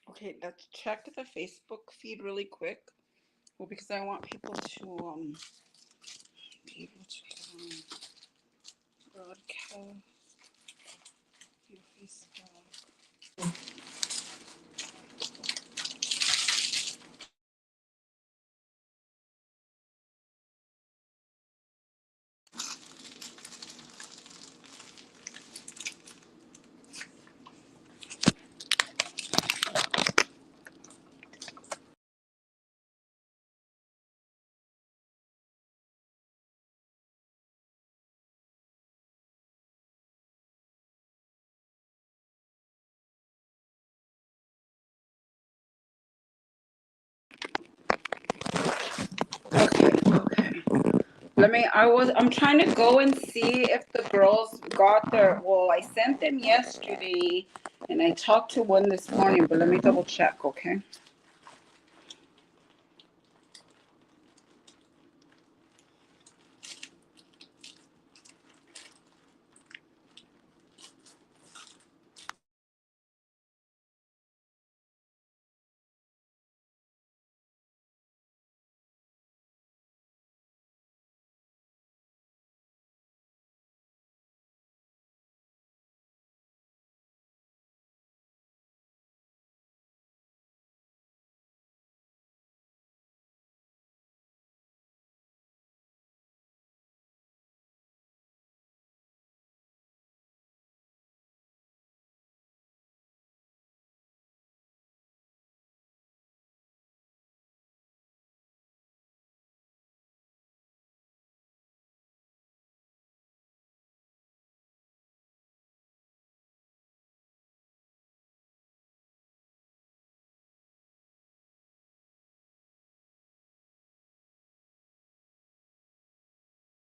Okay, let's check the Facebook feed really quick. Well, because I want people to be able to broadcast your Facebook. Okay, okay. I'm trying to go and see if the girls got their, well, I sent them yesterday and I talked to one this morning, but let me double check, okay?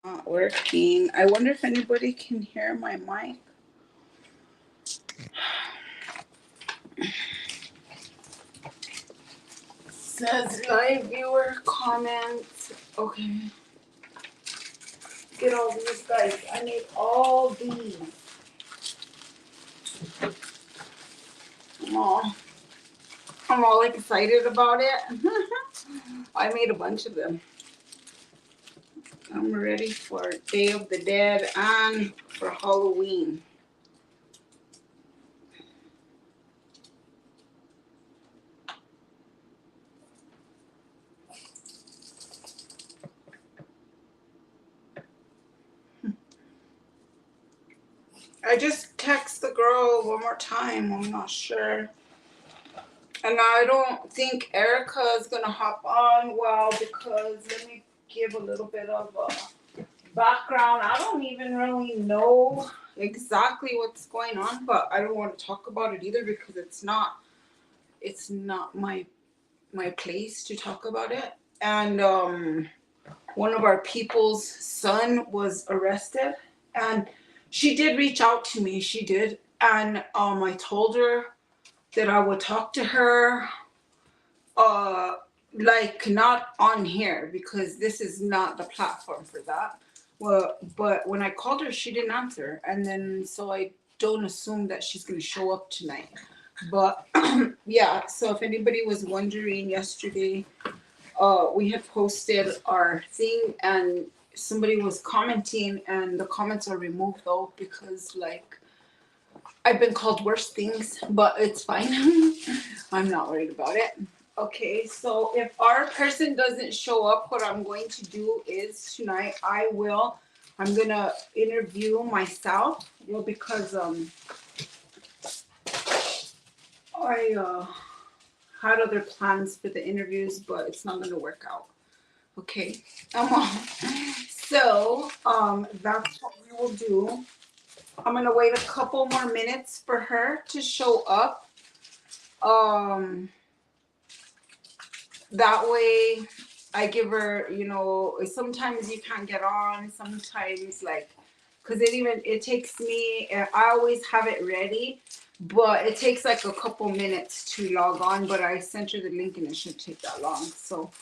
Not working. I wonder if anybody can hear my mic. Says live viewer comments. Okay. Get all these guys. I need all these. I'm all, I'm all excited about it. I made a bunch of them. I'm ready for Day of the Dead and for Halloween. I just text the girl one more time. I'm not sure. And I don't think Erica is going to hop on well because let me give a little bit of a background. I don't even really know exactly what's going on, but I don't want to talk about it either because it's not my place to talk about it. And one of our people's son was arrested, and she did reach out to me. She did, and I told her that I would talk to her, uh, like not on here because this is not the platform for that. Well, but when I called her, she didn't answer, and then so I don't assume that she's gonna show up tonight. But yeah, so if anybody was wondering, yesterday we had posted our thing and somebody was commenting and the comments are removed though because like I've been called worse things, but it's fine. I'm not worried about it. Okay, so if our person doesn't show up, what I'm going to do is tonight I'm gonna interview myself. Well, because I had other plans for the interviews, but it's not gonna work out. Okay. So that's what we will do. I'm gonna wait a couple more minutes for her to show up. Um, that way I give her, sometimes you can't get on, sometimes like, because it takes me, I always have it ready, but it takes like a couple minutes to log on, but I sent her the link and it shouldn't take that long. So,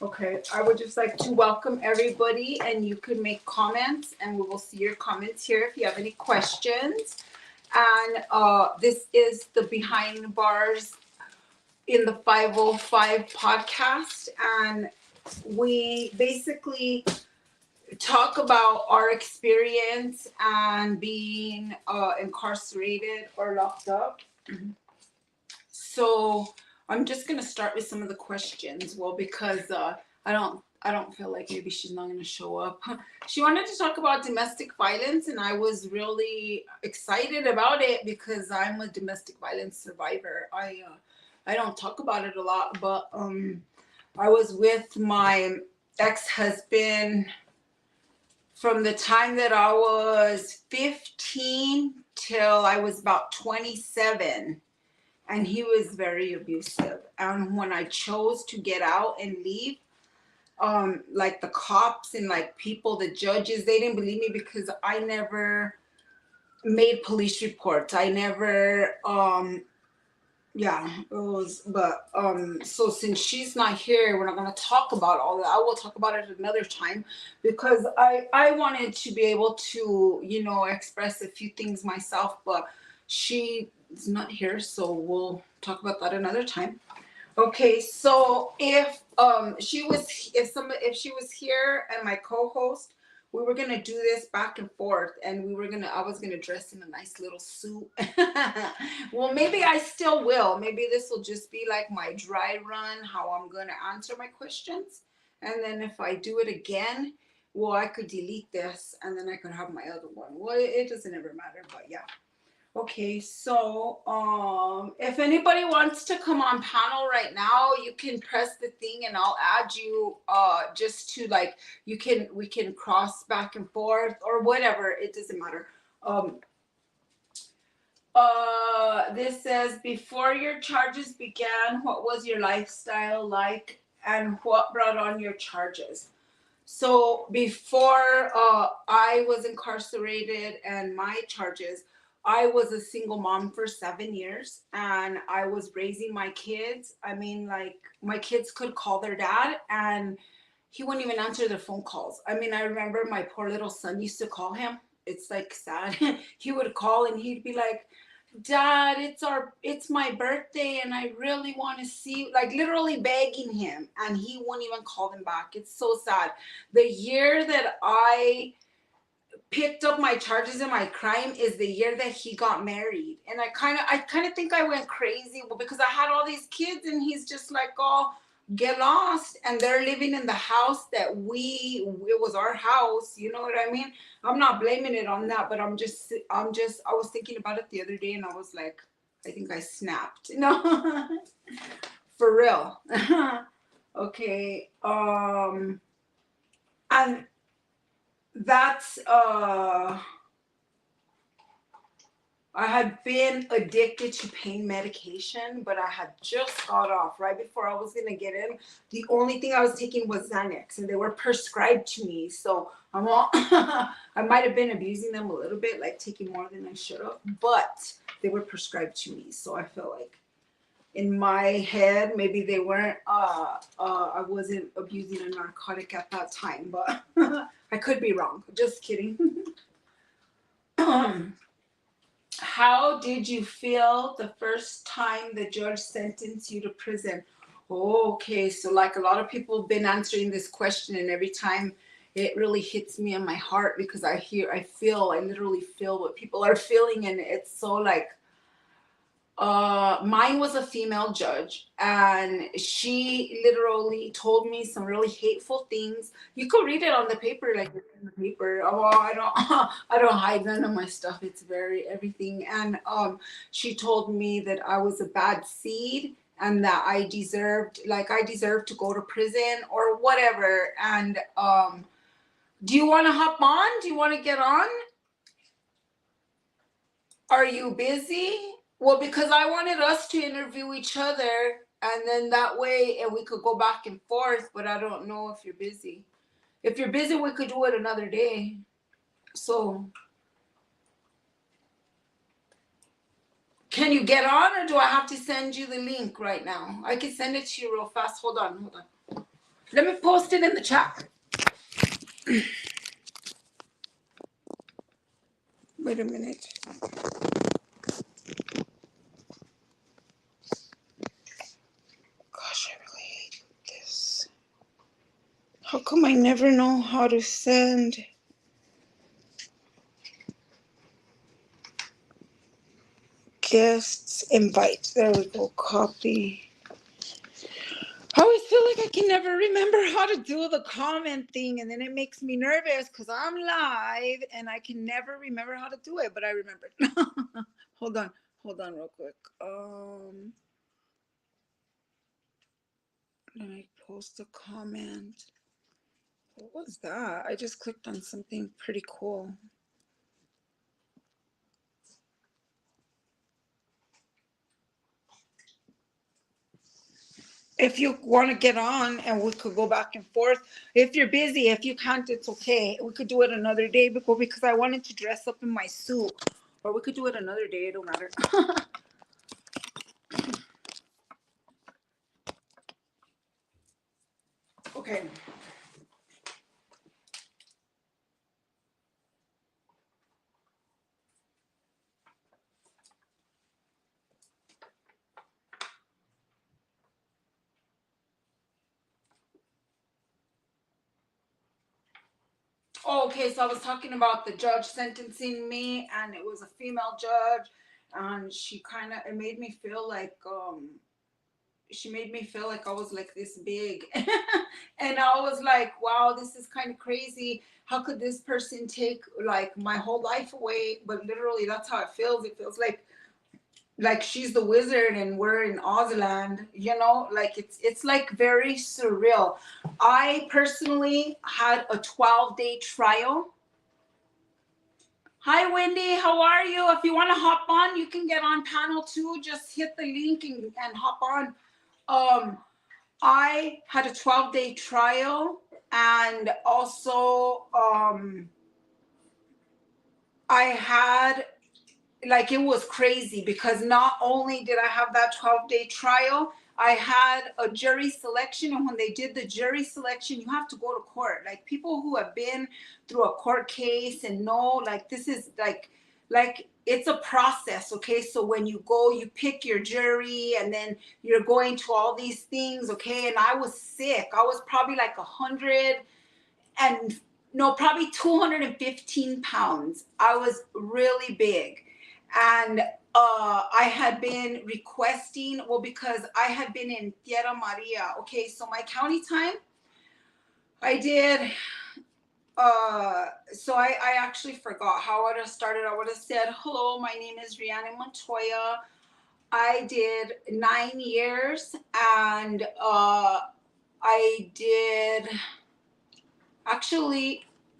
okay, I would just like to welcome everybody and you can make comments and we will see your comments here if you have any questions. And this is the Behind Bars in the 505 podcast, and we basically talk about our experience and being incarcerated or locked up. So I'm just gonna start with some of the questions. Well, because I don't feel like maybe she's not gonna show up. She wanted to talk about domestic violence, and I was really excited about it because I'm a domestic violence survivor. I don't talk about it a lot, but I was with my ex-husband from the time that I was 15 till I was about 27. And he was very abusive. And when I chose to get out and leave, like the cops and like people, the judges, they didn't believe me because I never made police reports. I never, yeah, it was, but, so since she's not here, we're not going to talk about all that. I will talk about it another time because I wanted to be able to, express a few things myself, but she is not here. So we'll talk about that another time. Okay. So if she was here and my co-host, we were gonna do this back and forth, and I was gonna dress in a nice little suit. Well, maybe I still will. Maybe this will just be like my dry run, how I'm gonna answer my questions. And then if I do it again, well, I could delete this and then I could have my other one. Well, it doesn't ever matter, but yeah. Okay, so if anybody wants to come on panel right now, you can press the thing and I'll add you just to like we can cross back and forth or whatever. It doesn't matter. This says, before your charges began, what was your lifestyle like and what brought on your charges? So before I was incarcerated and my charges, I was a single mom for 7 years and I was raising my kids. I mean, like my kids could call their dad and he wouldn't even answer their phone calls. I mean, I remember my poor little son used to call him. It's like sad. He would call and he'd be like, Dad, it's my birthday and I really want to see you, like literally begging him, and he wouldn't even call them back. It's so sad. The year that I picked up my charges and my crime is the year that he got married. And I kind of think I went crazy because I had all these kids and he's just like, oh, get lost. And they're living in the house that it was our house. You know what I mean? I'm not blaming it on that, but I was thinking about it the other day and I was like, I think I snapped. No, for real. Okay. And that's I had been addicted to pain medication, but I had just got off right before I was gonna get in. The only thing I was taking was Xanax, and they were prescribed to me. So I'm all I might have been abusing them a little bit, like taking more than I should have, but they were prescribed to me. So I feel like in my head, maybe they weren't. I wasn't abusing a narcotic at that time, but I could be wrong. Just kidding. How did you feel the first time the judge sentenced you to prison? Oh, okay, so like a lot of people have been answering this question, and every time it really hits me in my heart because I literally feel what people are feeling, and it's so like mine was a female judge and she literally told me some really hateful things. You could read it on the paper, like in the paper. Oh, I don't I don't hide none of my stuff. It's very everything. And she told me that I was a bad seed and that I deserved to go to prison or whatever. And do you want to hop on? Do you want to get on? Are you busy? Well, because I wanted us to interview each other and then that way and we could go back and forth, but I don't know if you're busy. If you're busy, we could do it another day. So can you get on or do I have to send you the link right now? I can send it to you real fast. Hold on. Let me post it in the chat. Wait a minute. come I never know how to send guests invite. There we go. Copy. I always feel like I can never remember how to do the comment thing, and then it makes me nervous because I'm live and I can never remember how to do it, but I remember. Hold on real quick. Let me post a comment. What was that? I just clicked on something pretty cool. If you want to get on and we could go back and forth. If you're busy, if you can't, it's okay. We could do it another day because I wanted to dress up in my suit. Or we could do it another day. It don't matter. Okay. Oh, okay, so I was talking about the judge sentencing me, and it was a female judge, and it made me feel like she made me feel like I was like this big. And I was like, wow, this is kind of crazy. How could this person take like my whole life away? But literally that's how it feels. It feels like she's the wizard and we're in Ozland, like it's like very surreal. I personally had a 12-day trial. Hi Wendy, how are you? If you want to hop on, you can get on panel 2. Just hit the link and hop on. I had a 12-day trial, and also I had, like, it was crazy because not only did I have that 12-day trial, I had a jury selection. And when they did the jury selection, you have to go to court. Like, people who have been through a court case and know, like, this is like it's a process. Okay, so when you go, you pick your jury, and then you're going to all these things. Okay, and I was sick. I was probably like 100 and no, probably 215 pounds. I was really big. And I had been requesting, well, because I had been in Tierra Maria. Okay, so my county time, I did, so I actually forgot how I would have started. I would have said, hello, my name is Rihanna Montoya. I did 9 years, and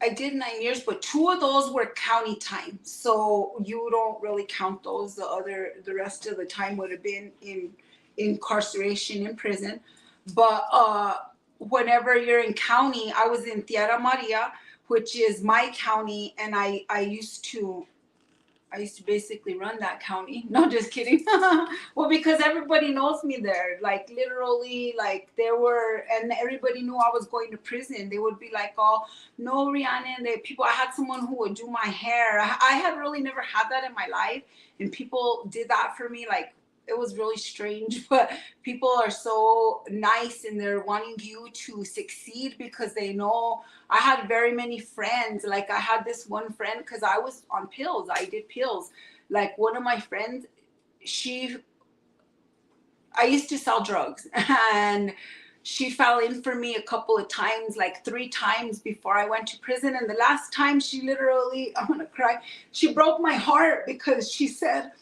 I did 9 years, but 2 of those were county time. So you don't really count those. The rest of the time would have been in incarceration in prison. But whenever you're in county, I was in Tierra Maria, which is my county, and I used to basically run that county. No, just kidding. Well, because everybody knows me there. Like, literally, like, and everybody knew I was going to prison. They would be like, oh, no, Rihanna. And I had someone who would do my hair. I had really never had that in my life. And people did that for me. Like, it was really strange, but people are so nice and they're wanting you to succeed because they know. I had very many friends. Like, I had this one friend, because I was on pills. I did pills. Like, one of my friends, I used to sell drugs, and she fell in for me a couple of times, like 3 times before I went to prison. And the last time, she literally, I'm gonna cry. She broke my heart because she said,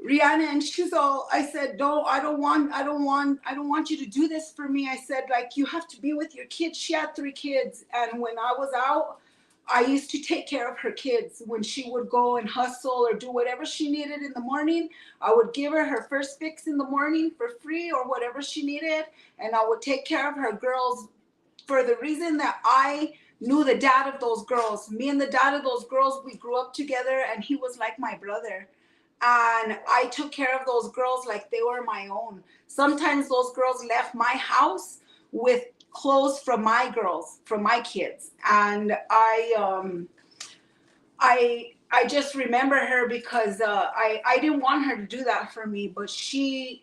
Rihanna, and she's all, I said, no, I don't want you to do this for me. I said, like, you have to be with your kids. She had 3 kids. And when I was out, I used to take care of her kids. When she would go and hustle or do whatever she needed in the morning, I would give her her first fix in the morning for free or whatever she needed. And I would take care of her girls for the reason that I knew the dad of those girls. Me and the dad of those girls, we grew up together, and he was like my brother. And I took care of those girls like they were my own. Sometimes those girls left my house with clothes from my girls, from my kids. And I just remember her because I didn't want her to do that for me, but she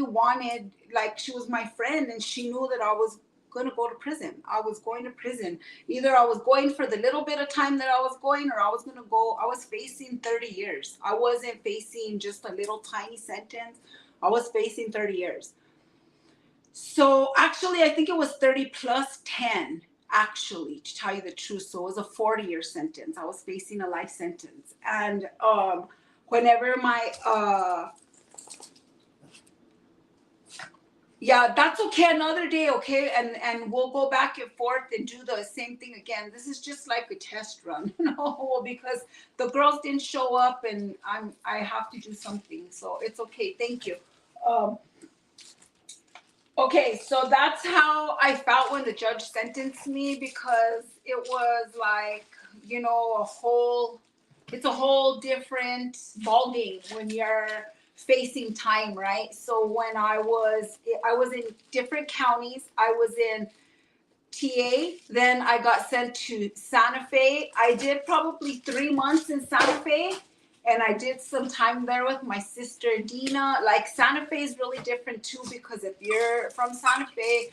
wanted, like, she was my friend, and she knew that I was going to go to prison. I was going to prison. Either I was going for the little bit of time that I was going, or I was going to go. I was facing 30 years. I wasn't facing just a little tiny sentence. I was facing 30 years. So actually, I think it was 30 plus 10, actually, to tell you the truth. So it was a 40-year sentence. I was facing a life sentence. And whenever my yeah, that's okay. Another day, okay, and we'll go back and forth and do the same thing again. This is just like a test run, because the girls didn't show up, and I have to do something, so it's okay. Thank you. Okay, so that's how I felt when the judge sentenced me, because it was like, it's a whole different ballgame when you're facing time, right? So when I was in different counties. I was in TA, then I got sent to Santa Fe. I did probably 3 months in Santa Fe, and I did some time there with my sister Dina. Like, Santa Fe is really different too, because if you're from Santa Fe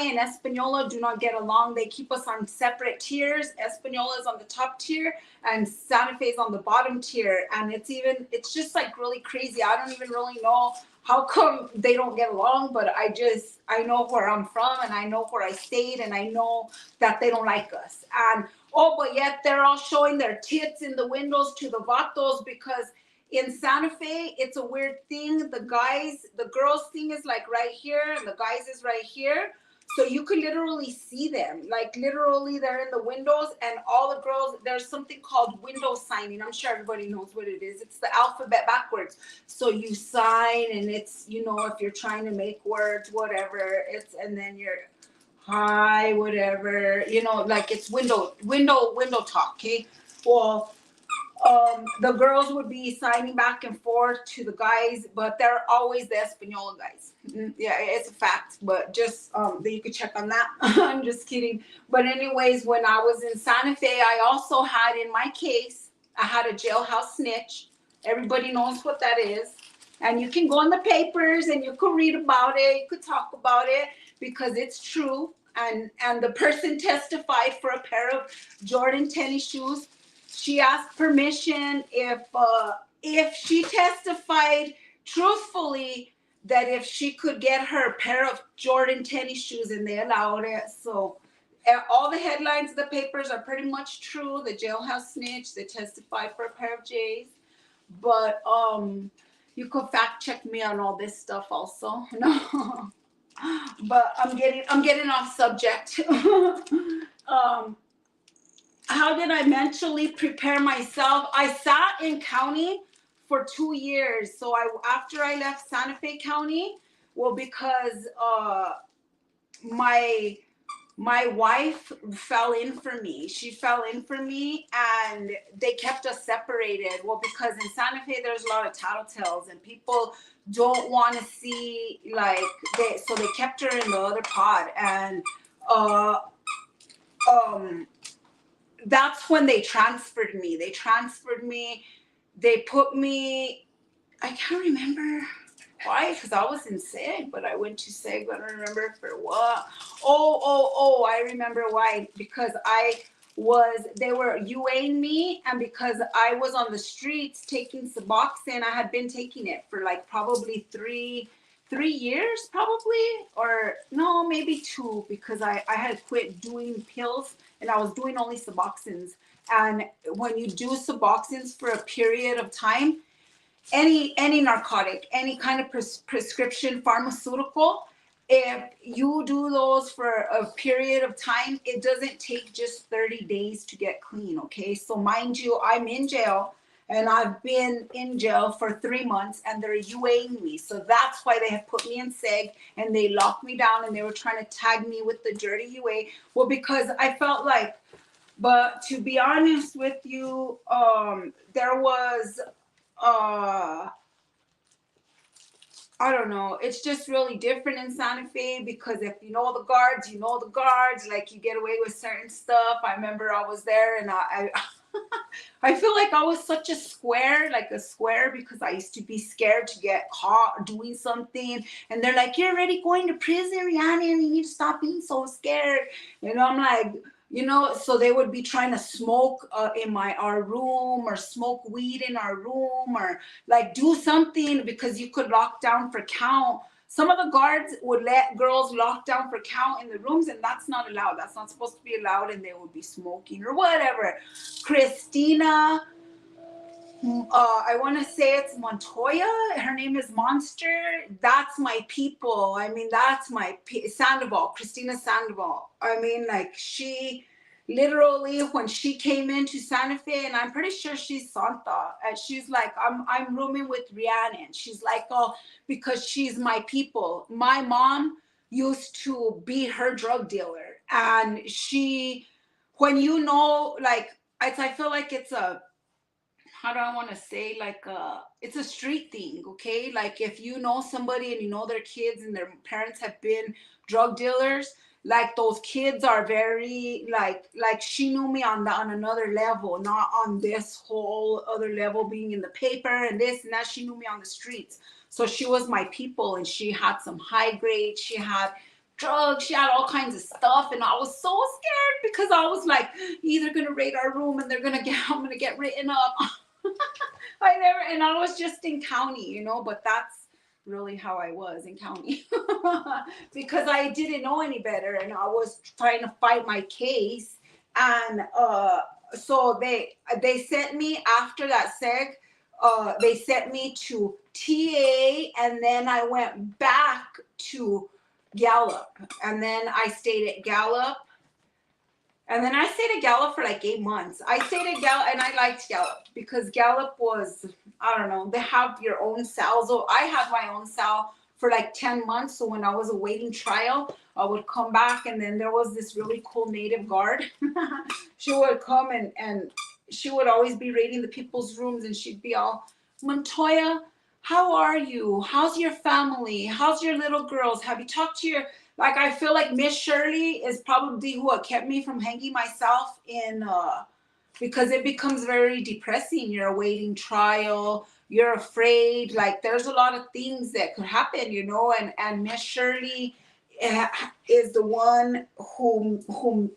and Espanola do not get along. They keep us on separate tiers. Espanola is on the top tier, and Santa Fe is on the bottom tier. And it's just like really crazy. I don't even really know how come they don't get along, but I know where I'm from, and I know where I stayed, and I know that they don't like us. And but yet they're all showing their tits in the windows to the vatos, because in Santa Fe, it's a weird thing. The girls thing is like right here, and the guys is right here. So you could literally see them. Like, literally, they're in the windows, and all the girls, there's something called window signing. I'm sure everybody knows what it is. It's the alphabet backwards. So you sign, and it's, if you're trying to make words, whatever, and then you're hi, whatever, like it's window talk, okay? Well, the girls would be signing back and forth to the guys, but they're always the Espanola guys. Yeah, it's a fact, but just that you could check on that. I'm just kidding. But anyways, when I was in Santa Fe, I also had, in my case, I had a jailhouse snitch. Everybody knows what that is. And you can go in the papers and you could read about it. You could talk about it, because it's true. And the person testified for a pair of Jordan tennis shoes. She asked permission if she testified truthfully, that if she could get her pair of Jordan tennis shoes, and they allowed it. So all the headlines of the papers are pretty much true. The jailhouse snitch, they testified for a pair of J's. But you could fact check me on all this stuff also. No. But I'm getting off subject. How did I mentally prepare myself? I sat in county for 2 years. So after I left Santa Fe County, well, because my wife fell in for me. She fell in for me, and they kept us separated. Well, because in Santa Fe there's a lot of tattletales, and people don't want to see, so they kept her in the other pod. And that's when they transferred me. They put me, I can't remember why, because I was in SEG, but I went to SEG, but I don't remember for what. I remember why. Because they were UAing me, and because I was on the streets taking Suboxone. I had been taking it for like probably three years, probably, or no, maybe 2, because I had quit doing pills, and I was doing only Suboxones. And when you do Suboxones for a period of time, any narcotic, any kind of prescription pharmaceutical, if you do those for a period of time, it doesn't take just 30 days to get clean, okay? So mind you, I'm in jail, and I've been in jail for 3 months, and they're UAing me. So that's why they have put me in SEG, and they locked me down, and they were trying to tag me with the dirty UA. Well, because I felt like, but to be honest with you, there was, I don't know. It's just really different in Santa Fe, because if you know the guards, like, you get away with certain stuff. I remember I was there, and I feel like I was such a square, like a square, because I used to be scared to get caught doing something. And they're like, you're already going to prison, Rihanna, and you need to stop being so scared. You know, I'm like, you know, so they would be trying to smoke in our room, or smoke weed in our room, or like do something, because you could lock down for count. Some of the guards would let girls lock down for count in the rooms, and that's not allowed. That's not supposed to be allowed, and they would be smoking or whatever. Christina, I want to say it's Montoya. Her name is Monster. That's my people. I mean, that's my Sandoval, Christina Sandoval. I mean, like, she literally, when she came into Santa Fe, and I'm pretty sure she's Santa, and she's like, I'm rooming with Rhiannon. She's like, oh, because she's my people. My mom used to be her drug dealer, and she, when you know, like, I feel like it's a, how do I want to say, like, it's a street thing, okay? Like, if you know somebody and you know their kids and their parents have been drug dealers, like, those kids are very, like she knew me on another level, not on this whole other level, being in the paper and this and that. She knew me on the streets. So she was my people, and she had some high grade, she had drugs, she had all kinds of stuff, and I was so scared, because I was like, either gonna raid our room and I'm gonna get written up. And I was just in county, you know, but that's really how I was in county, because I didn't know any better, and I was trying to fight my case. And so they sent me after that seg, they sent me to TA, and then I went back to Gallup, and then I stayed at Gallup. And then I stayed at Gallup for like 8 months. I stayed at Gallup, and I liked Gallup, because Gallup was, I don't know, they have your own cell. So I had my own cell for like 10 months. So when I was awaiting trial, I would come back, and then there was this really cool native guard. She would come, and she would always be raiding the people's rooms, and she'd be all, Montoya, how are you? How's your family? How's your little girls? Have you talked to your... Like, I feel like Miss Shirley is probably who kept me from hanging myself in, because it becomes very depressing. You're awaiting trial. You're afraid. Like, there's a lot of things that could happen, you know, and Miss Shirley is the one who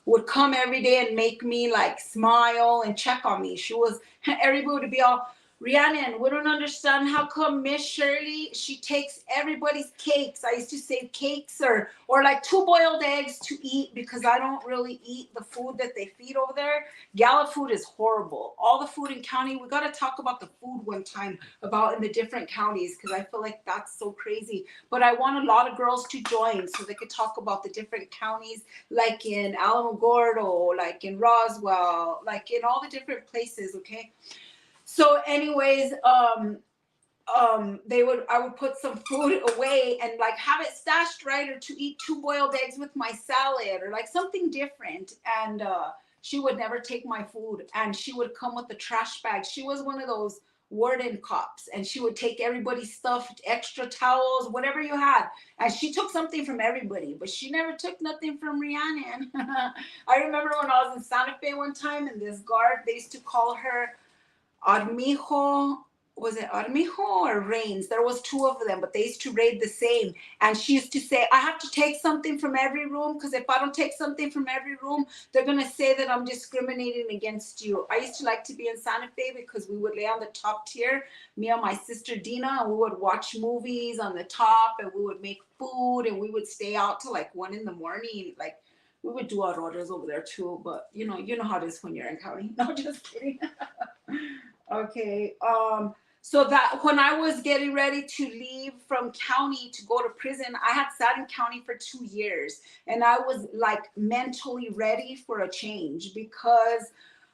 would come every day and make me, like, smile and check on me. She was, everybody would be all, Rhiannon, we don't understand how come Miss Shirley, she takes everybody's cakes. I used to say cakes, or like 2 boiled eggs to eat, because I don't really eat the food that they feed over there. Gallup food is horrible. All the food in county, we got to talk about the food one time, about in the different counties, because I feel like that's so crazy. But I want a lot of girls to join so they could talk about the different counties, like in Alamogordo, like in Roswell, like in all the different places, okay? So anyways, I would put some food away and like have it stashed right, or to eat 2 boiled eggs with my salad, or like something different. And she would never take my food, and she would come with the trash bag. She was one of those warden cops, and she would take everybody's stuff, extra towels, whatever you had. And she took something from everybody, but she never took nothing from Rhiannon. I remember when I was in Santa Fe one time, and this guard, they used to call her Armijo, was it Armijo or Reigns? There was 2 of them, but they used to raid the same. And she used to say, I have to take something from every room, because if I don't take something from every room, they're going to say that I'm discriminating against you. I used to like to be in Santa Fe, because we would lay on the top tier, me and my sister Dina, and we would watch movies on the top, and we would make food, and we would stay out till like 1 a.m. Like, we would do our orders over there too, but you know how it is when you're in county. No, just kidding. Okay. So that when I was getting ready to leave from county to go to prison, I had sat in county for 2 years, and I was like mentally ready for a change, because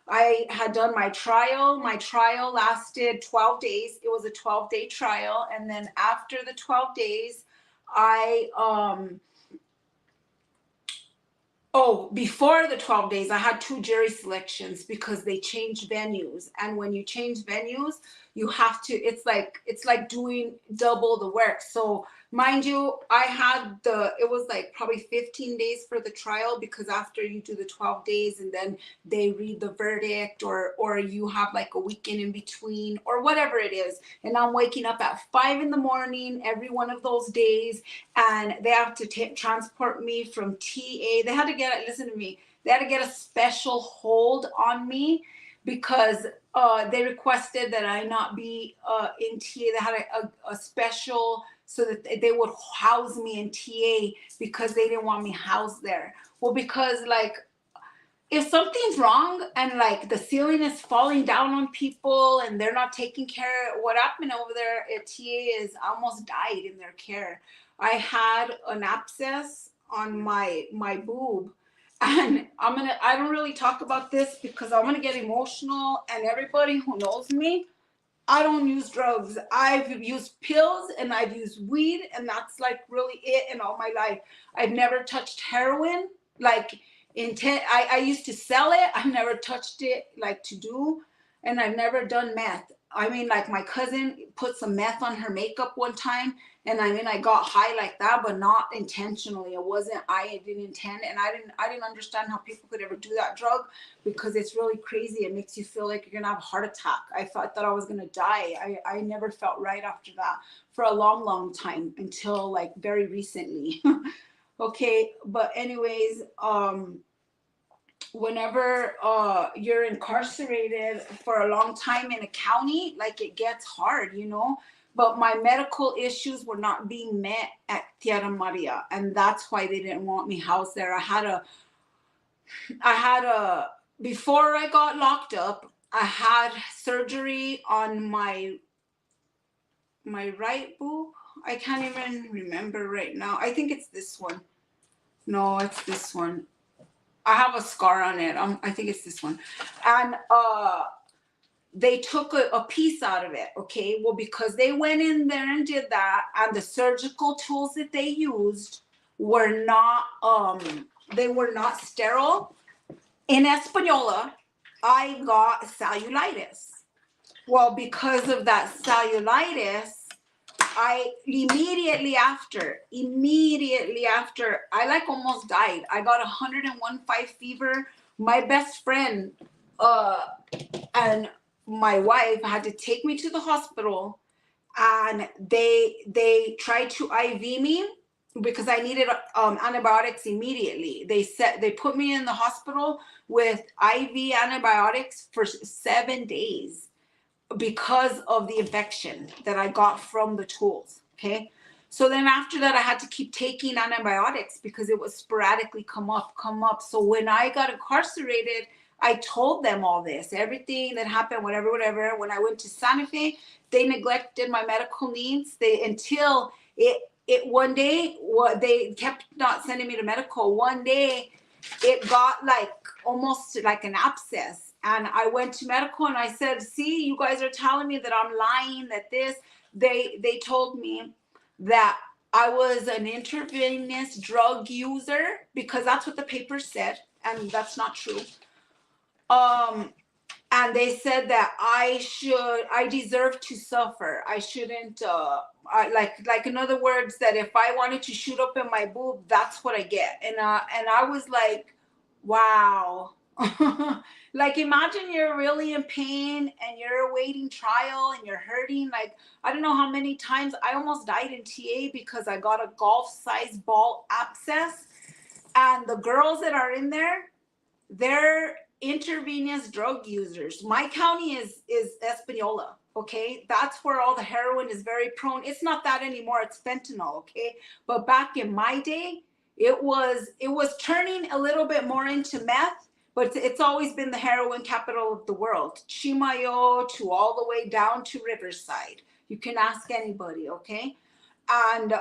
I had done my trial. My trial lasted 12 days. It was a 12-day trial. And then after the 12 days, before the 12 days, I had 2 jury selections, because they changed venues. And when you change venues, you have to, it's like doing double the work. So mind you, I had it was like probably 15 days for the trial, because after you do the 12 days and then they read the verdict, or you have like a weekend in between or whatever it is. And I'm waking up at 5 in the morning every one of those days, and they have to transport me from TA. They had to listen to me, they had to get a special hold on me, because they requested that I not be in TA. They had a special so that they would house me in TA, because they didn't want me housed there. Well, because like, if something's wrong and like the ceiling is falling down on people and they're not taking care, what happened over there at TA is I almost died in their care. I had an abscess on my boob, and I don't really talk about this because I'm gonna get emotional, and everybody who knows me, I don't use drugs. I've used pills and I've used weed, and that's like really it in all my life. I've never touched heroin. Like I used to sell it. I've never touched it like to do, and I've never done meth. I mean, like my cousin put some meth on her makeup one time, and I mean, I got high like that, but not intentionally. It wasn't, I didn't intend, and I didn't understand how people could ever do that drug, because it's really crazy. It makes you feel like you're gonna have a heart attack. I thought I was gonna die. I never felt right after that for a long, long time, until like very recently. Okay, but anyways, whenever you're incarcerated for a long time in a county, like it gets hard, you know. But my medical issues were not being met at Tierra Maria, and that's why they didn't want me housed there. I had a before I got locked up, I had surgery on my right boob. I can't even remember right now. I think it's this one. No, it's this one. I have a scar on it. I think it's this one. And they took a piece out of it. Okay, well, because they went in there and did that, and the surgical tools that they used were not they were not sterile. In Española, I got cellulitis. Well, because of that cellulitis, I immediately after, I like almost died. I got 101.5 fever. My best friend and my wife had to take me to the hospital, and they tried to IV me because I needed antibiotics immediately. They put me in the hospital with IV antibiotics for 7 days, because of the infection that I got from the tools. Okay. So then after that, I had to keep taking antibiotics because it would sporadically come up. So when I got incarcerated, I told them all this, everything that happened, whatever. When I went to Santa Fe, they neglected my medical needs. Until one day, they kept not sending me to medical. One day it got like almost like an abscess. And I went to medical and I said, see, you guys are telling me that I'm lying, that this, they told me that I was an intravenous drug user, because that's what the paper said. And that's not true. And they said that I deserve to suffer. I shouldn't, like in other words, that if I wanted to shoot up in my boob, that's what I get. And I was like, wow. Like, imagine you're really in pain and you're awaiting trial and you're hurting. Like, I don't know how many times I almost died in TA because I got a golf-sized ball abscess. And the girls that are in there, they're intravenous drug users. My county is Española, okay? That's where all the heroin is very prone. It's not that anymore, it's fentanyl, okay? But back in my day, it was turning a little bit more into meth, but it's always been the heroin capital of the world. Chimayo to all the way down to Riverside. You can ask anybody, okay? And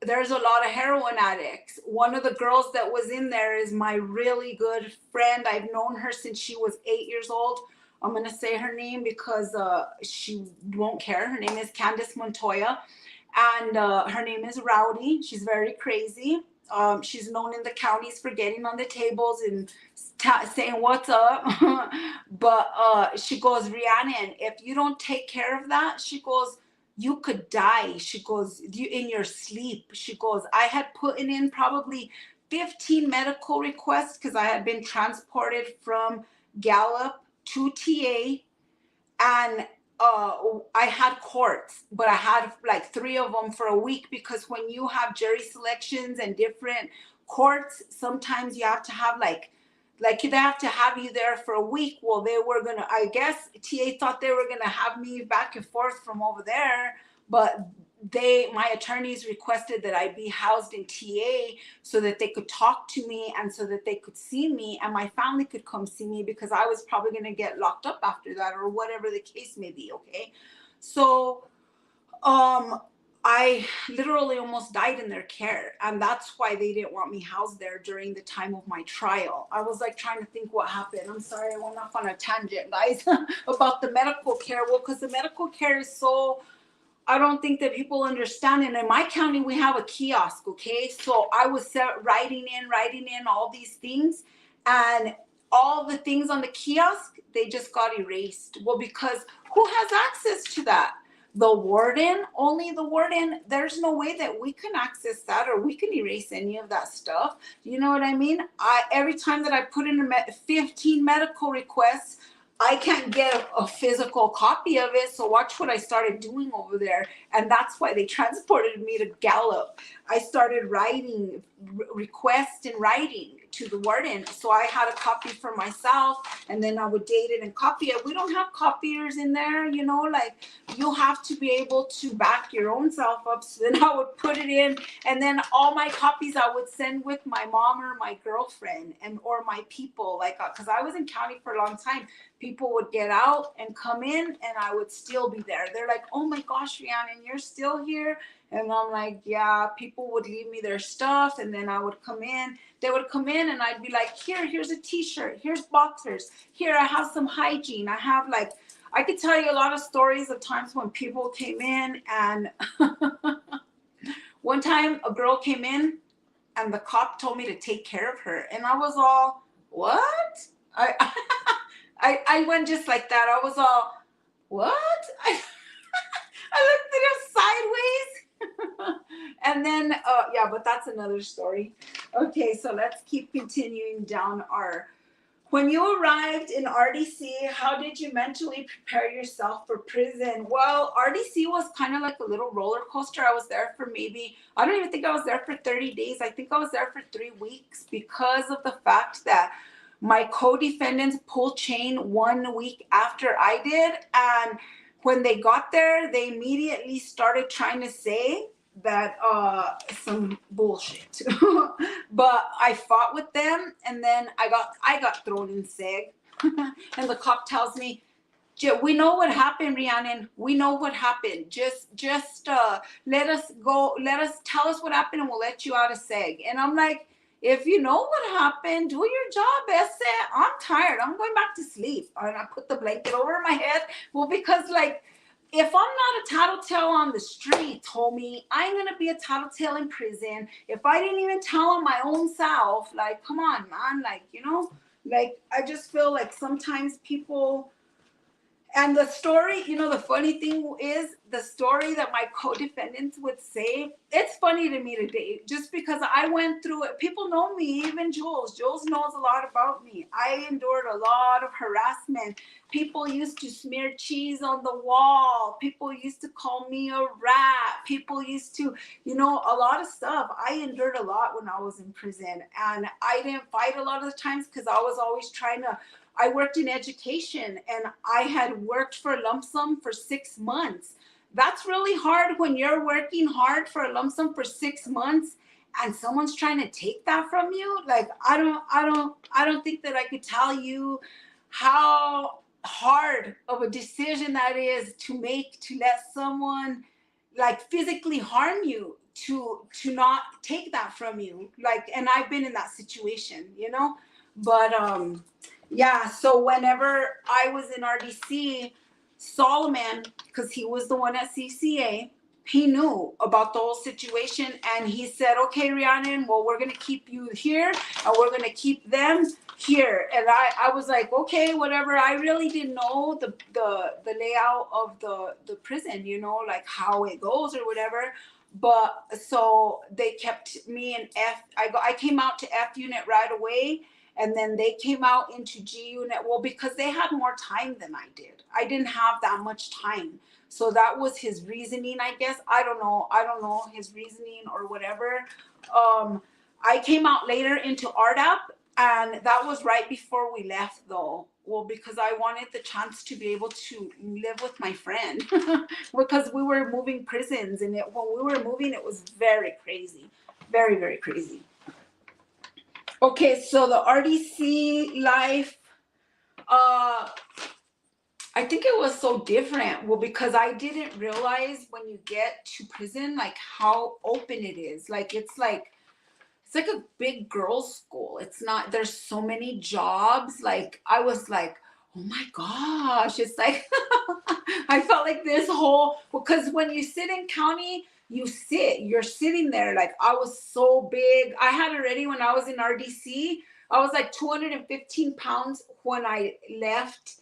there's a lot of heroin addicts. One of the girls that was in there is my really good friend. I've known her since she was 8 years old. I'm going to say her name because she won't care. Her name is Candice Montoya. And her name is Rowdy. She's very crazy. She's known in the counties for getting on the tables and saying what's up. But she goes, Rhiannon, if you don't take care of that, she goes, you could die. She goes, you in your sleep. She goes, I had put in probably 15 medical requests because I had been transported from Gallup to TA, and I had courts, but I had like 3 of them for a week, because when you have jury selections and different courts, sometimes you have to have like they have to have you there for a week. Well, they were gonna, I guess TA thought they were gonna have me back and forth from over there, but my attorneys requested that I be housed in TA so that they could talk to me and so that they could see me and my family could come see me, because I was probably going to get locked up after that, or whatever the case may be. Okay. So, I literally almost died in their care, and that's why they didn't want me housed there during the time of my trial. I was like trying to think what happened. I'm sorry, I went off on a tangent, guys, about the medical care. Well, because the medical care is so, I don't think that people understand. And in my county, we have a kiosk, okay? So I was writing in all these things, and all the things on the kiosk, they just got erased. Well, because who has access to that? The warden, only the warden. There's no way that we can access that or we can erase any of that stuff. You know what I mean? Every time that I put in 15 medical requests, I can't get a physical copy of it. So watch what I started doing over there. And that's why they transported me to Gallup. I started writing requests in writing to the warden. So I had a copy for myself, and then I would date it and copy it. We don't have copiers in there, you know, like you have to be able to back your own self up. So then I would put it in, and then all my copies I would send with my mom or my girlfriend or my people, like, because I was in county for a long time. People would get out and come in, and I would still be there. They're like, oh my gosh, Rhiannon, you're still here? And I'm like, yeah. People would leave me their stuff, and then I would come in. They would come in, and I'd be like, here's a t-shirt. Here's boxers. Here, I have some hygiene. I have like, I could tell you a lot of stories of times when people came in, and one time a girl came in, and the cop told me to take care of her. And I was all, what? I went just like that. I was all, what? I looked at him sideways. And then, yeah, but that's another story. Okay, so let's keep continuing down our. When you arrived in RDC, how did you mentally prepare yourself for prison? Well, RDC was kind of like a little roller coaster. I was there for maybe, I don't even think I was there for 30 days. I think I was there for 3 weeks, because of the fact that my co-defendants pulled chain 1 week after I did. And when they got there, they immediately started trying to say that some bullshit. But I fought with them, and then I got thrown in SEG. And the cop tells me, we know what happened, Rhiannon. We know what happened. Just let us go. Tell us what happened, and we'll let you out of SEG. And I'm like, if you know what happened, do your job, Baeza. I'm tired. I'm going back to sleep. And I put the blanket over my head. Well, because like, if I'm not a tattletale on the street, homie, I'm going to be a tattletale in prison. If I didn't even tell on my own self, like, come on, man. Like, you know, like, I just feel like sometimes people. And the story, you know, the funny thing is the story that my co-defendants would say, it's funny to me today, just because I went through it. People know me, even Jules. Jules knows a lot about me. I endured a lot of harassment. People used to smear cheese on the wall. People used to call me a rat. People used to, you know, a lot of stuff. I endured a lot when I was in prison. And I didn't fight a lot of the times because I was always trying to. I worked in education, and I had worked for a lump sum for 6 months. That's really hard when you're working hard for a lump sum for 6 months and someone's trying to take that from you. Like, I don't think that I could tell you how hard of a decision that is to make, to let someone like physically harm you, to not take that from you. Like, and I've been in that situation, you know, but, yeah, so whenever I was in RDC, Solomon, because he was the one at CCA, he knew about the whole situation, and he said, okay, Rhiannon, well, we're going to keep you here and we're going to keep them here. And I was like, okay, whatever. I really didn't know the layout of the prison, you know, like how it goes or whatever. But so they kept me in I came out to F unit right away, and then they came out into G unit. Well, because they had more time than I did. I didn't have that much time. So that was his reasoning, I guess. I don't know his reasoning or whatever. I came out later into RDAP, and that was right before we left, though. Well, because I wanted the chance to be able to live with my friend, because we were moving prisons, and when we were moving, it was very crazy, very, very crazy. Okay, so the RDC life, I think it was so different. Well, because I didn't realize when you get to prison, like how open it is. Like it's like a big girls' school. It's not, there's so many jobs. Like I was like, oh my gosh, it's like I felt like this whole, because when you sit in county, you're sitting there. Like I was so big. I had already, when I was in RDC, I was like 215 pounds when I left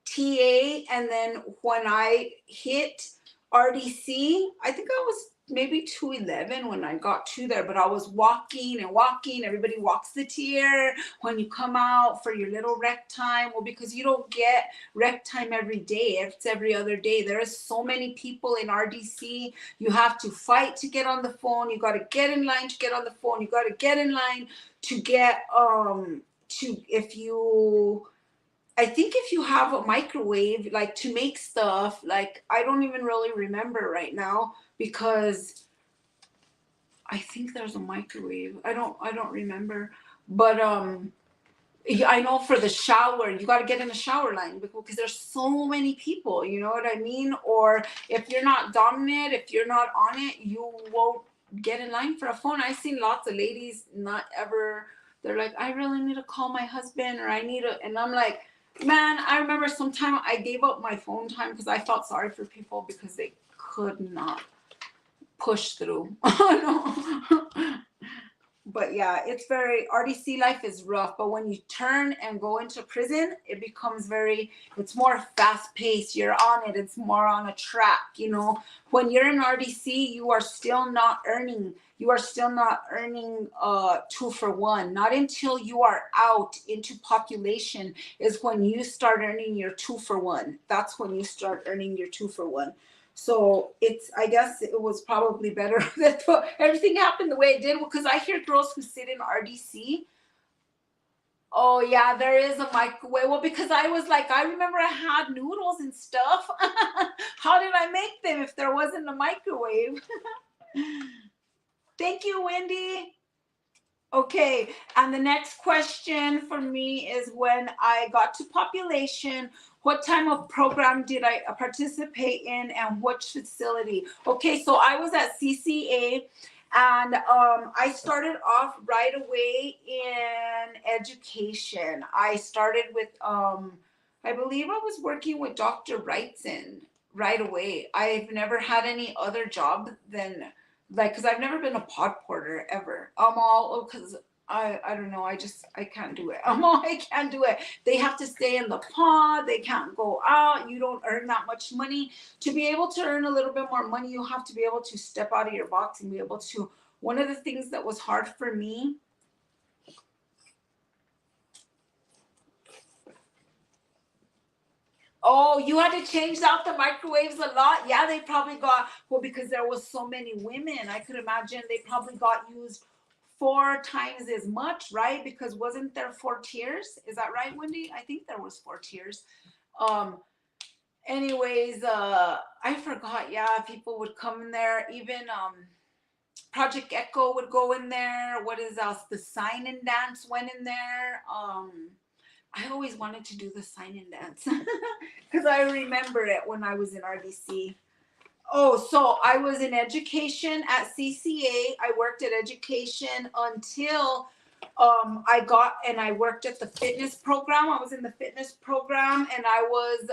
TA, and then when I hit RDC, I think I was maybe 211 when I got to there, but I was walking and walking. Everybody walks the tier when you come out for your little rec time. Well, because you don't get rec time every day, it's every other day. There are so many people in RDC. You have to fight to get on the phone. You got to get in line to get on the phone. You got to get in line to get I think if you have a microwave, like to make stuff, like I don't even really remember right now, because I think there's a microwave. I don't remember, but I know for the shower, you got to get in the shower line because there's so many people, you know what I mean? Or if you're not dominant, if you're not on it, you won't get in line for a phone. I've seen lots of ladies not ever, they're like, I really need to call my husband, or I need to, and I'm like, man, I remember sometime I gave up my phone time because I felt sorry for people because they could not push through. But yeah, it's very, RDC life is rough, but when you turn and go into prison, it becomes it's more fast paced. You're on it. It's more on a track, you know. When you're in RDC, you are still not earning 2 for 1. Not until you are out into population is when you start earning your 2 for 1. That's when you start earning your 2 for 1. So I guess it was probably better that everything happened the way it did, because I hear girls who sit in RDC. Oh yeah, there is a microwave. Well, because I was like, I remember I had noodles and stuff. How did I make them if there wasn't a microwave? Thank you, Wendy. Okay, and the next question for me is, when I got to population, what type of program did I participate in, and which facility? Okay, so I was at CCA, and I started off right away in education. I started with, I believe I was working with Dr. Wrightson right away. I've never had any other job than, like, because I've never been a pod porter ever. Because I don't know, I can't do it. I can't do it. They have to stay in the pod. They can't go out. You don't earn that much money. To be able to earn a little bit more money, you have to be able to step out of your box and be able to. One of the things that was hard for me, oh, you had to change out the microwaves a lot? Yeah, they probably got, well, because there was so many women, I could imagine they probably got used 4 times as much, right? Because wasn't there 4 tiers? Is that right, Wendy? I think there was 4 tiers. Anyways, I forgot. Yeah, people would come in there. Even Project Echo would go in there. What is else? The sign and dance went in there. I always wanted to do the sign and dance because I remember it when I was in RDC. Oh, so I was in education at CCA. I worked at education until I worked at the fitness program. I was in the fitness program, and I was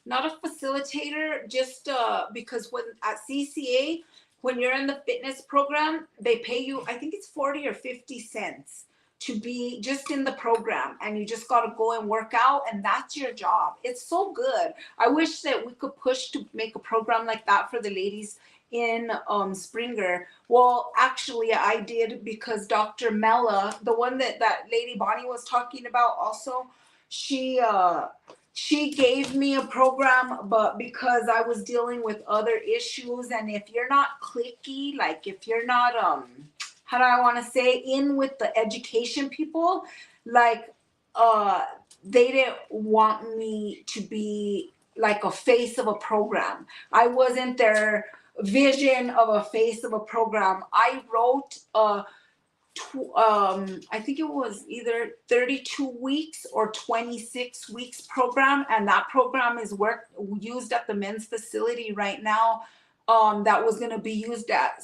not a facilitator, just because when at CCA, when you're in the fitness program, they pay you, I think it's 40 or 50 cents to be just in the program, and you just got to go and work out, and that's your job. It's so good. I wish that we could push to make a program like that for the ladies in Springer. Well, actually, I did, because Dr. Mella, the one that Lady Bonnie was talking about, also, she gave me a program, but because I was dealing with other issues, and if you're not clicky, like if you're not how do I want to say, in with the education people, like they didn't want me to be like a face of a program. I wasn't their vision of a face of a program. I wrote I think it was either 32 weeks or 26 weeks program, and that program is used at the men's facility right now. That was going to be used at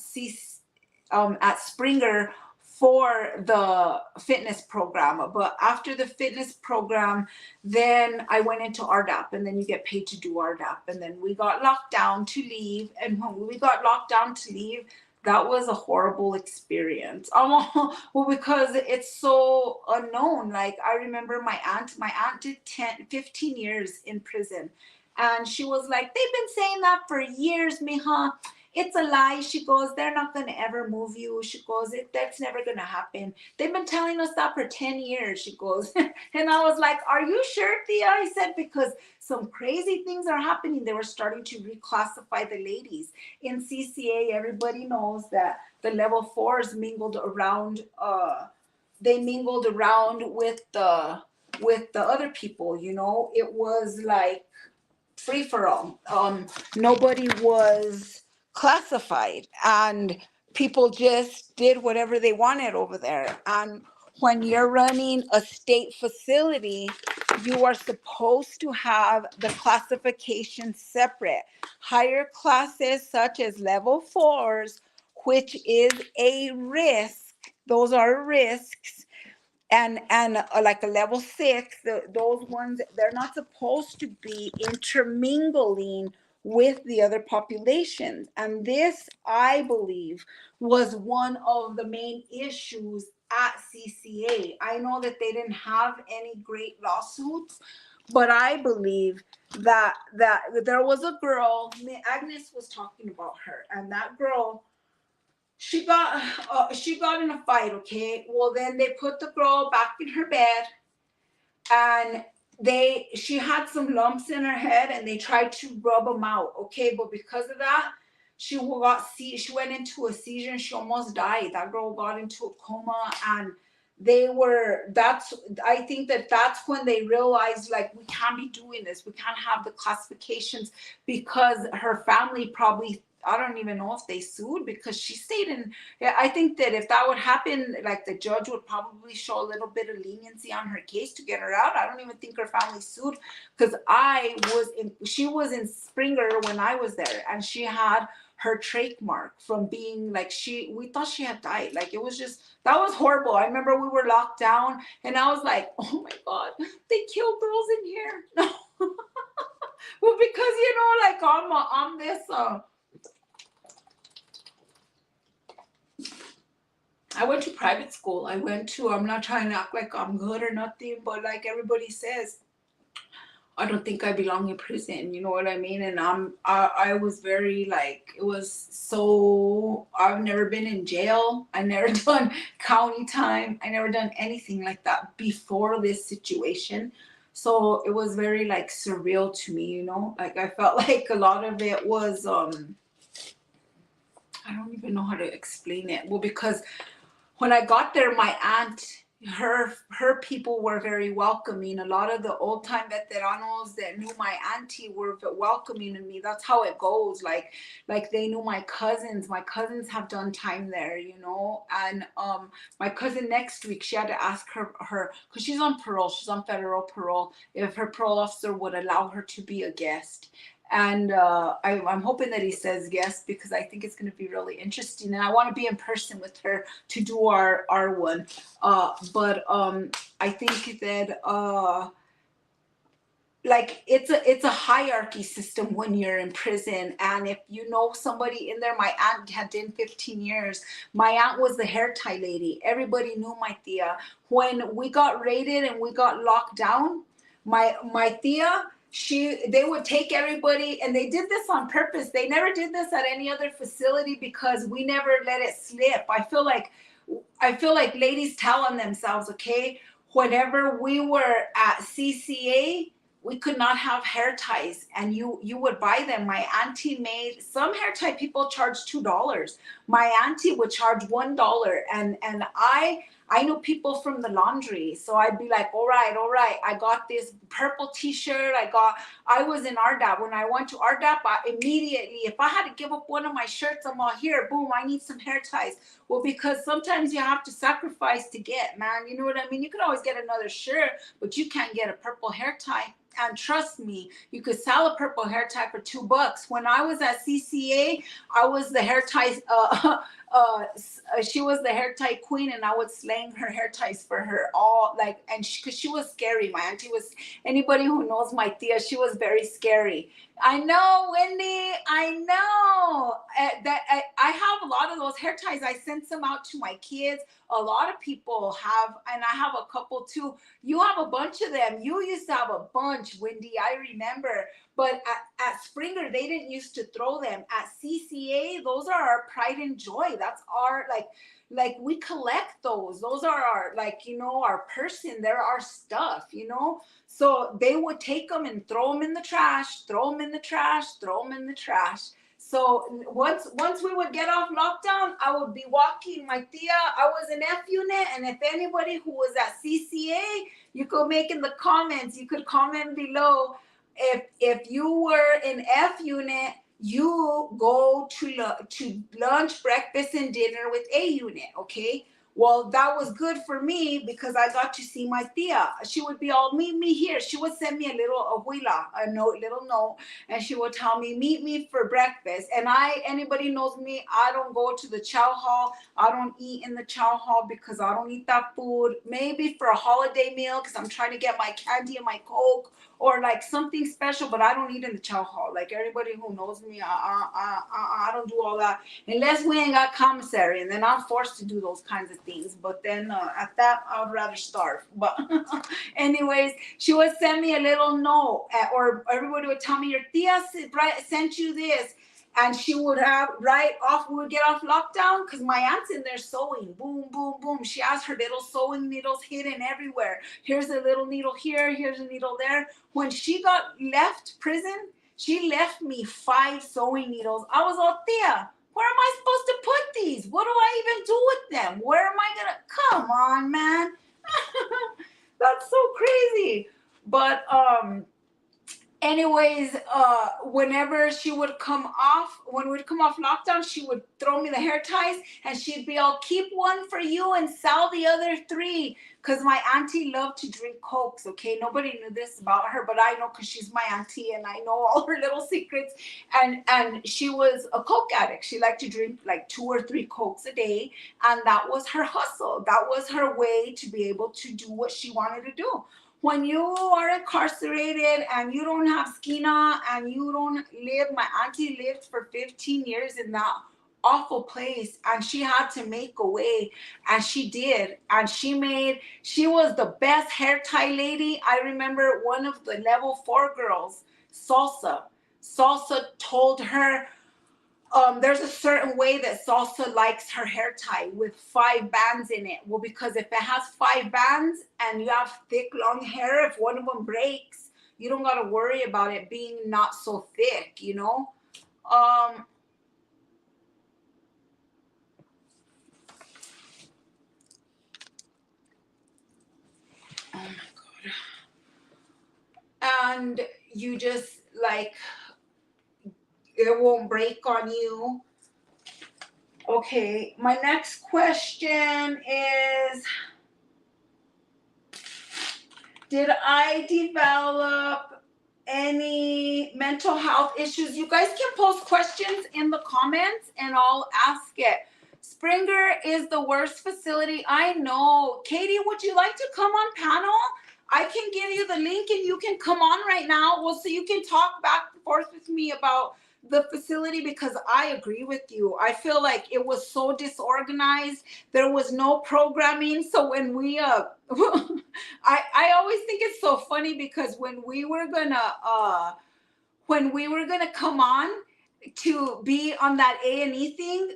Springer for the fitness program. But after the fitness program, then I went into RDAP, and then you get paid to do RDAP. And then we got locked down to leave. And when we got locked down to leave, that was a horrible experience. Well, because it's so unknown. Like, I remember my aunt did 15 years in prison. And she was like, they've been saying that for years, mija. It's a lie. She goes, they're not going to ever move you. She goes, that's never going to happen. They've been telling us that for 10 years, she goes. And I was like, are you sure, Thea? I said, because some crazy things are happening. They were starting to reclassify the ladies. In CCA, everybody knows that the level 4s mingled around, with the other people, you know. It was like free for all. Nobody was classified, and people just did whatever they wanted over there. And when you're running a state facility, you are supposed to have the classification separate. Higher classes such as level 4s, which is a risk, those are risks, and like a level 6, those ones, they're not supposed to be intermingling with the other populations. And this, I believe, was one of the main issues at CCA. I know that they didn't have any great lawsuits, but I believe that there was a girl, Agnes was talking about her, and that girl, she got in a fight. Okay, well, then they put the girl back in her bed, and she had some lumps in her head, and they tried to rub them out. Okay, but because of that, she went into a seizure, and she almost died. That girl got into a coma, and I think that's when they realized, like, we can't be doing this. We can't have the classifications, because her family probably, I don't even know if they sued, because she stayed in. I think that if that would happen, like, the judge would probably show a little bit of leniency on her case to get her out. I don't even think her family sued, because she was in Springer when I was there, and she had her trademark from being like, we thought she had died. Like, it was just, that was horrible. I remember we were locked down, and I was like, oh my God, they kill girls in here. No. Well, because, you know, like, I'm this, I went to private school. I'm not trying to act like I'm good or nothing, but like everybody says, I don't think I belong in prison. You know what I mean? And I was very, like, it was so, I've never been in jail. I never done county time. I never done anything like that before this situation. So it was very, like, surreal to me, you know? Like, I felt like a lot of it was, I don't even know how to explain it. Well, because when I got there, my aunt, her people were very welcoming. A lot of the old time veteranos that knew my auntie were welcoming to me. That's how it goes. Like they knew my cousins. My cousins have done time there, you know. And my cousin next week, she had to ask her because she's on parole. She's on federal parole. If her parole officer would allow her to be a guest. And I'm hoping that he says yes, because I think it's going to be really interesting, and I want to be in person with her to do our one. But I think that like it's a hierarchy system when you're in prison. And if you know somebody in there, my aunt had done 15 years. My aunt was the hair tie lady. Everybody knew my tia. When we got raided and we got locked down, my tia, they would take everybody, and they did this on purpose. They never did this at any other facility because we never let it slip. I feel like ladies tell on themselves, okay? Whenever we were at CCA, we could not have hair ties, and you would buy them. My auntie made some hair tie, people charge $2. My auntie would charge $1. And I knew people from the laundry, so I'd be like, all right, I got this purple t-shirt. I was in RDAP. When I went to RDAP, immediately, if I had to give up one of my shirts, I'm all, here, boom, I need some hair ties. Well, because sometimes you have to sacrifice to get, man, you know what I mean? You can always get another shirt, but you can't get a purple hair tie. And trust me, you could sell a purple hair tie for $2. When I was at CCA, I was the hair tie, she was the hair tie queen, and I would slang her hair ties for her all, like, and because she was scary. My auntie was, anybody who knows my tia, she was very scary. I know, Wendy, I know. I have a lot of those hair ties. I sent some out to my kids. A lot of people have, and I have a couple too. You have a bunch of them. You used to have a bunch, Wendy, I remember. But at Springer, they didn't used to throw them. At CCA, those are our pride and joy. That's our, like we collect those. Those are our, like, you know, our person. They're our stuff, you know? So they would take them and throw them in the trash, throw them in the trash, throw them in the trash. So once we would get off lockdown, I would be walking my tia. I was in F unit, and if anybody who was at CCA, you could make in the comments. You could comment below. If you were in F unit, you go to lunch, breakfast, and dinner with A unit, okay? Well, that was good for me because I got to see my tia. She would be all, meet me here. She would send me a little abuela, little note, and she would tell me, meet me for breakfast. And anybody knows me, I don't go to the chow hall. I don't eat in the chow hall because I don't eat that food. Maybe for a holiday meal because I'm trying to get my candy and my Coke, or like something special, but I don't eat in the chow hall. Like everybody who knows me, I don't do all that unless we ain't got commissary, and then I'm forced to do those kinds of things. But then at that, I'd rather starve. But anyways, she would send me a little note, or everybody would tell me, your tia sent you this. And she would have we would get off lockdown because my aunt's in there sewing. Boom, boom, boom. She has her little sewing needles hidden everywhere. Here's a little needle here. Here's a needle there. When she got left prison, she left me 5 sewing needles. I was all, tia, where am I supposed to put these? What do I even do with them? Where am I going to? Come on, man. That's so crazy. But, anyways, whenever she would when we'd come off lockdown, she would throw me the hair ties, and she'd be all, keep one for you and sell the other 3. Because my auntie loved to drink Cokes, okay? Nobody knew this about her, but I know because she's my auntie and I know all her little secrets. And she was a Coke addict. She liked to drink like 2 or 3 Cokes a day, and that was her hustle. That was her way to be able to do what she wanted to do. When you are incarcerated and you don't have skina and you don't live, my auntie lived for 15 years in that awful place, and she had to make a way, and she did. And she was the best hair tie lady. I remember one of the level 4 girls, Salsa told her, there's a certain way that Salsa likes her hair tie with 5 bands in it. Well, because if it has 5 bands and you have thick, long hair, if one of them breaks, you don't got to worry about it being not so thick, you know? Oh my God. And you just, like, it won't break on you. Okay, my next question is, did I develop any mental health issues, you guys can post questions in the comments and I'll ask it. Springer is the worst facility. I know. Katie, would you like to come on panel? I can give you the link and you can come on right now. Well, so you can talk back and forth with me about the facility, because I agree with you. I feel like it was so disorganized. There was no programming. So when we I always think it's so funny, because when we were gonna come on to be on that A&E thing,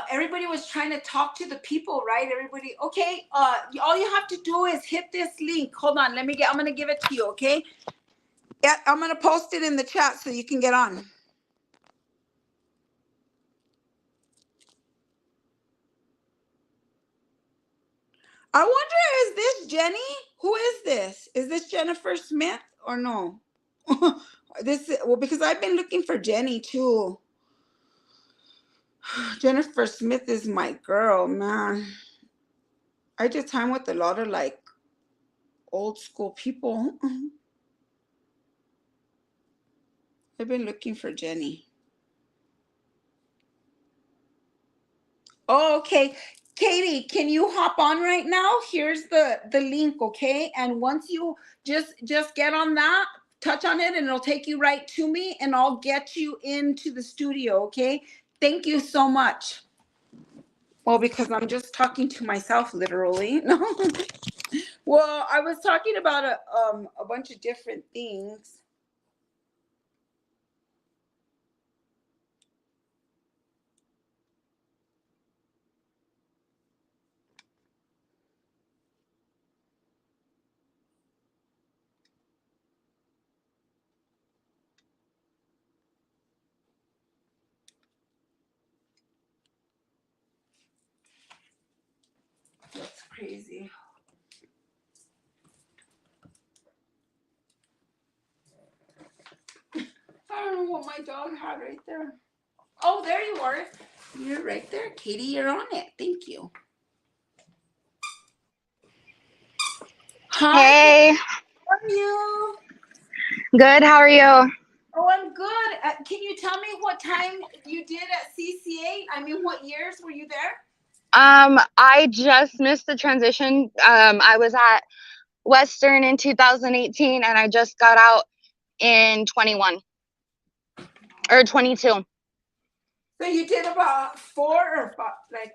everybody was trying to talk to the people, right? Everybody, okay, all you have to do is hit this link. Hold on, I'm gonna give it to you, okay? Yeah, I'm gonna post it in the chat so you can get on. I wonder, is this Jenny? Who is this? Is this Jennifer Smith or no? Well, because I've been looking for Jenny too. Jennifer Smith is my girl, man. I did time with a lot of like old school people. I've been looking for Jenny. Oh, okay. Katie, can you hop on right now? Here's the link, okay? And once you just get on that, touch on it, and it'll take you right to me, and I'll get you into the studio, okay? Thank you so much. Well, because I'm just talking to myself, literally. No. Well, I was talking about a bunch of different things. That's crazy. I don't know what my dog had right there. Oh, there you are. You're right there, Katie. You're on it. Thank you. Hi. Hey. How are you? Good. How are you? Oh, I'm good. Can you tell me what time you did at CCA? I mean, what years were you there? I just missed the transition. I was at Western in 2018, and I just got out in 21 or 22. So you did about 4 or 5, like.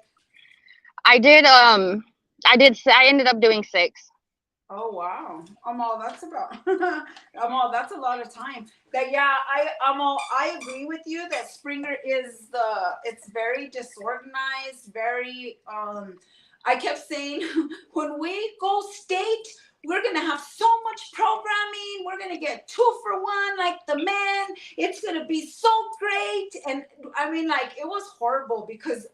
I ended up doing 6. Oh wow! That's about. That's a lot of time. That yeah, I agree with you that Springer is it's very disorganized, very I kept saying when we go state, we're gonna have so much programming. We're gonna get 2 for 1, like the men. It's gonna be so great. And I mean, like, it was horrible because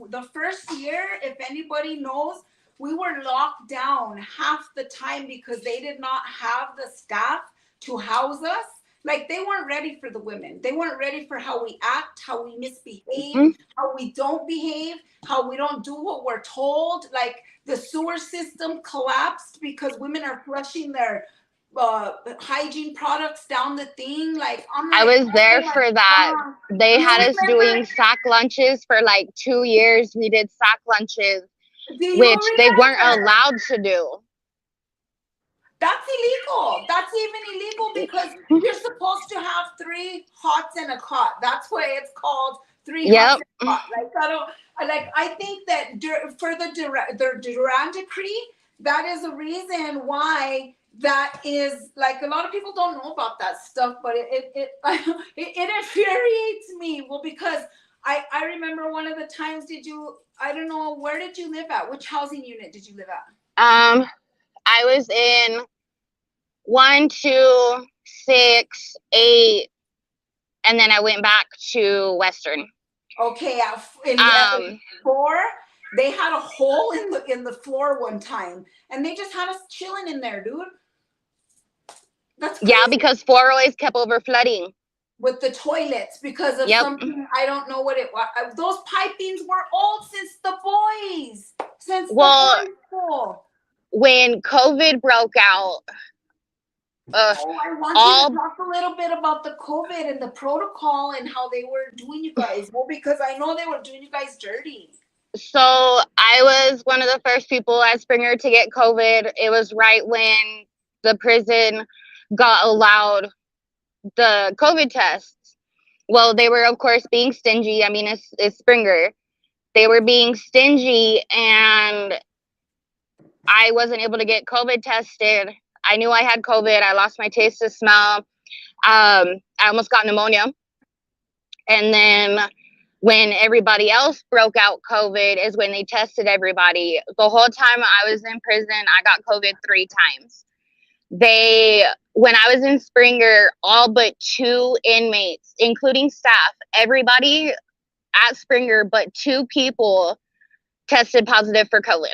the first year, if anybody knows, we were locked down half the time because they did not have the staff to house us. Like, they weren't ready for the women. They weren't ready for how we act, how we misbehave, how we don't behave, how we don't do what we're told. Like, the sewer system collapsed because women are flushing their hygiene products down the thing. Like, I'm like, I was there oh for that. God. They You had us remember? doing sack lunches for like 2 years. We did sack lunches, Do you which they weren't remember? allowed to do. That's illegal. That's even illegal because you're supposed to have 3 hots and a cot. That's why it's called 3 hots Yep. and a cot. I think that for the Duran decree, that is a reason why that is, like, a lot of people don't know about that stuff, but it infuriates me. Well, because I remember one of the times, I don't know, where did you live at? Which housing unit did you live at? I was in 1, 2, 6, 8, and then I went back to Western. Okay, in 4, they had a hole in the floor one time, and they just had us chilling in there, dude. That's crazy. Yeah, because 4 always kept over flooding With the toilets because of something, I don't know what it was. Those pipings were old since the boys, the boys' school. When COVID broke out, Oh, I want you to all talk a little bit about the COVID and the protocol and how they were doing you guys. Well, because I know they were doing you guys dirty. So I was one of the first people at Springer to get COVID. It was right when the prison got allowed the COVID tests. Well, they were, of course, being stingy. I mean, it's Springer. They were being stingy, and I wasn't able to get COVID tested. I knew I had COVID. I lost my taste to smell. I almost got pneumonia. And then when everybody else broke out COVID is when they tested everybody. The whole time I was in prison, I got COVID 3 times. When I was in Springer, all but 2 inmates, including staff, everybody at Springer but 2 people tested positive for COVID.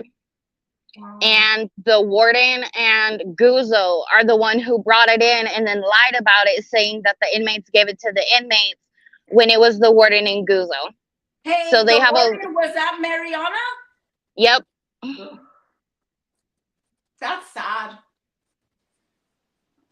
Wow. And the warden and Guzzo are the one who brought it in and then lied about it, saying that the inmates gave it to the inmates when it was the warden and Guzzo. Hey, So they the have warden, was that Mariana? Yep. That's sad.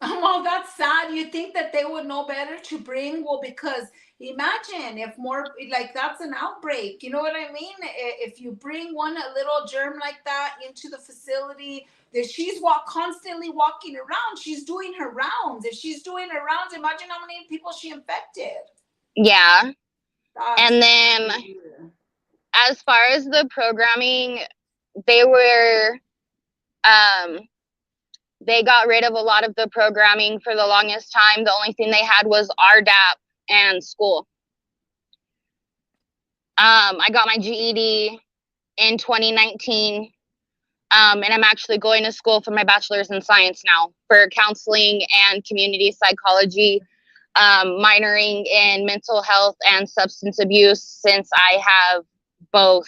Well, that's sad. You think that they would know better to bring? Well, because imagine if more, like, that's an outbreak. You know what I mean? If you bring a little germ like that into the facility, that she's constantly walking around. She's doing her rounds. If she's doing her rounds, imagine how many people she infected. Yeah. That's and then weird. As far as the programming, they were they got rid of a lot of the programming for the longest time. The only thing they had was RDAP and school. I got my GED in 2019, and I'm actually going to school for my bachelor's in science now for counseling and community psychology, minoring in mental health and substance abuse, since I have both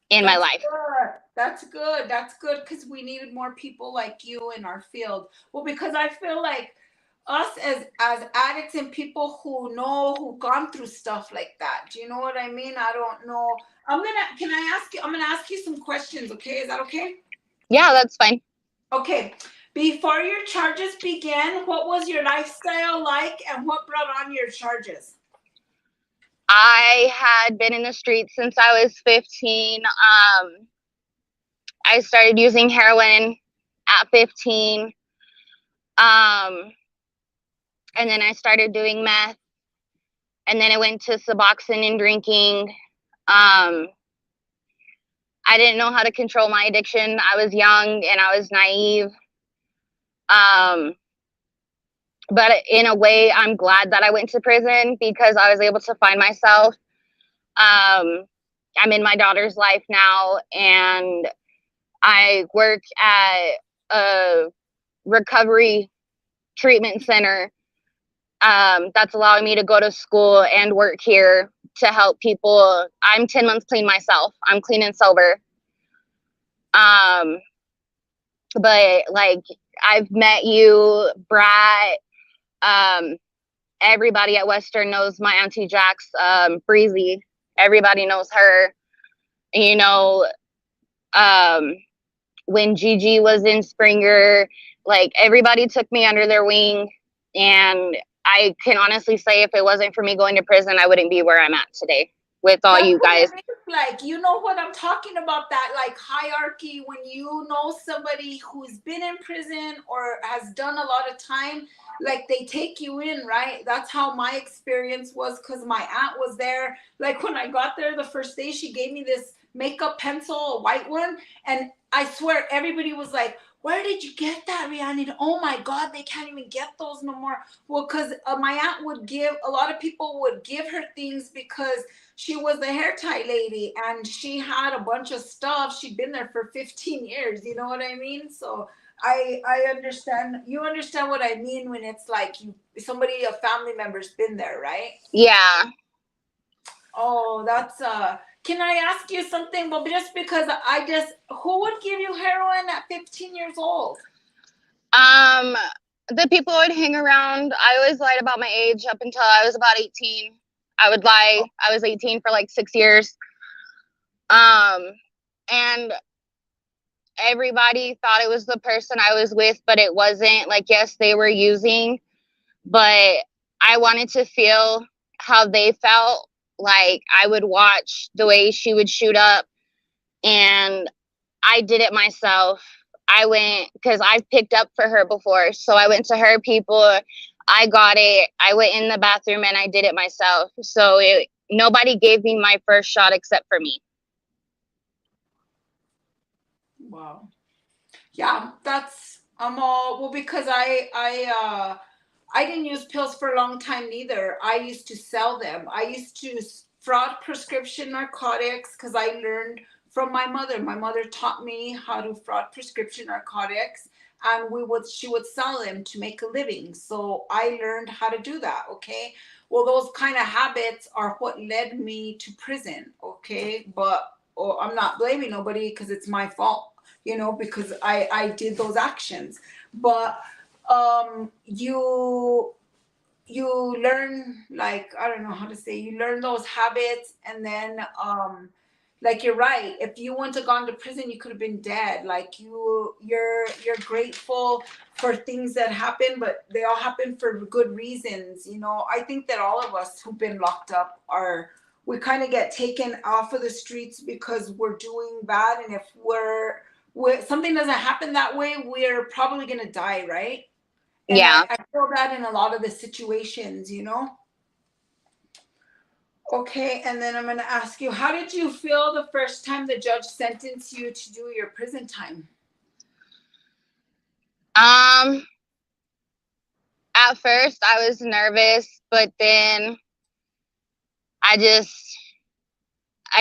in my life. Good. That's good. That's good, because we needed more people like you in our field. Well, because I feel like us as addicts and people who've gone through stuff like that. Do you know what I mean? I don't know. I'm gonna ask you some questions, okay? Is that okay? Yeah, that's fine. Okay. Before your charges began, what was your lifestyle like and what brought on your charges? I had been in the streets since I was 15. I started using heroin at 15. And then I started doing meth. And then I went to Suboxone and drinking. I didn't know how to control my addiction. I was young and I was naive. But in a way, I'm glad that I went to prison because I was able to find myself. I'm in my daughter's life now, and I work at a recovery treatment center that's allowing me to go to school and work here to help people. I'm 10 months clean myself. I'm clean and sober. But like, I've met you, Brat, everybody at Western knows my Auntie Jax, Breezy. Everybody knows her. You know, when Gigi was in Springer, like, everybody took me under their wing. And I can honestly say, if it wasn't for me going to prison, I wouldn't be where I'm at today with all you guys. Like, you know what I'm talking about, that like hierarchy, when you know somebody who's been in prison or has done a lot of time, like, they take you in, right? That's how my experience was, because my aunt was there. Like, when I got there the first day, she gave me this makeup pencil, a white one, and I swear everybody was like, where did you get that, Rihanna? Oh my God, they can't even get those no more. Well, because my aunt would give, a lot of people would give her things because she was the hair tie lady and she had a bunch of stuff. She'd been there for 15 years. You know what I mean? So I understand. You understand what I mean when it's like somebody, a family member's been there, right? Yeah. Oh, that's can I ask you something? Well, just because who would give you heroin at 15 years old? The people would hang around. I always lied about my age up until I was about 18. I would lie. I was 18 for like 6 years. And everybody thought it was the person I was with, but it wasn't. Like, yes, they were using, but I wanted to feel how they felt. Like, I would watch the way she would shoot up, and I did it myself. I went, because I've picked up for her before, so I went to her people. I got it. I went in the bathroom and I did it myself. So nobody gave me my first shot except for me. Wow. Yeah, that's I'm all well because I didn't use pills for a long time neither. I used to sell them. I used to fraud prescription narcotics because I learned from my mother. My mother taught me how to fraud prescription narcotics, and she would sell them to make a living. So I learned how to do that. Okay. Well, those kind of habits are what led me to prison. Okay, but I'm not blaming nobody because it's my fault. Because I did those actions, but you learn, like, I don't know how to say, you learn those habits, and then like, you're right, if you wouldn't have gone to prison you could have been dead. Like, you're grateful for things that happen, but they all happen for good reasons. I think that all of us who've been locked up we kind of get taken off of the streets because we're doing bad, and if something doesn't happen that way, we're probably going to die, right? And Yeah. I feel that in a lot of the situations. Okay, and then I'm going to ask you, how did you feel the first time the judge sentenced you to do your prison time? At first I was nervous, but then I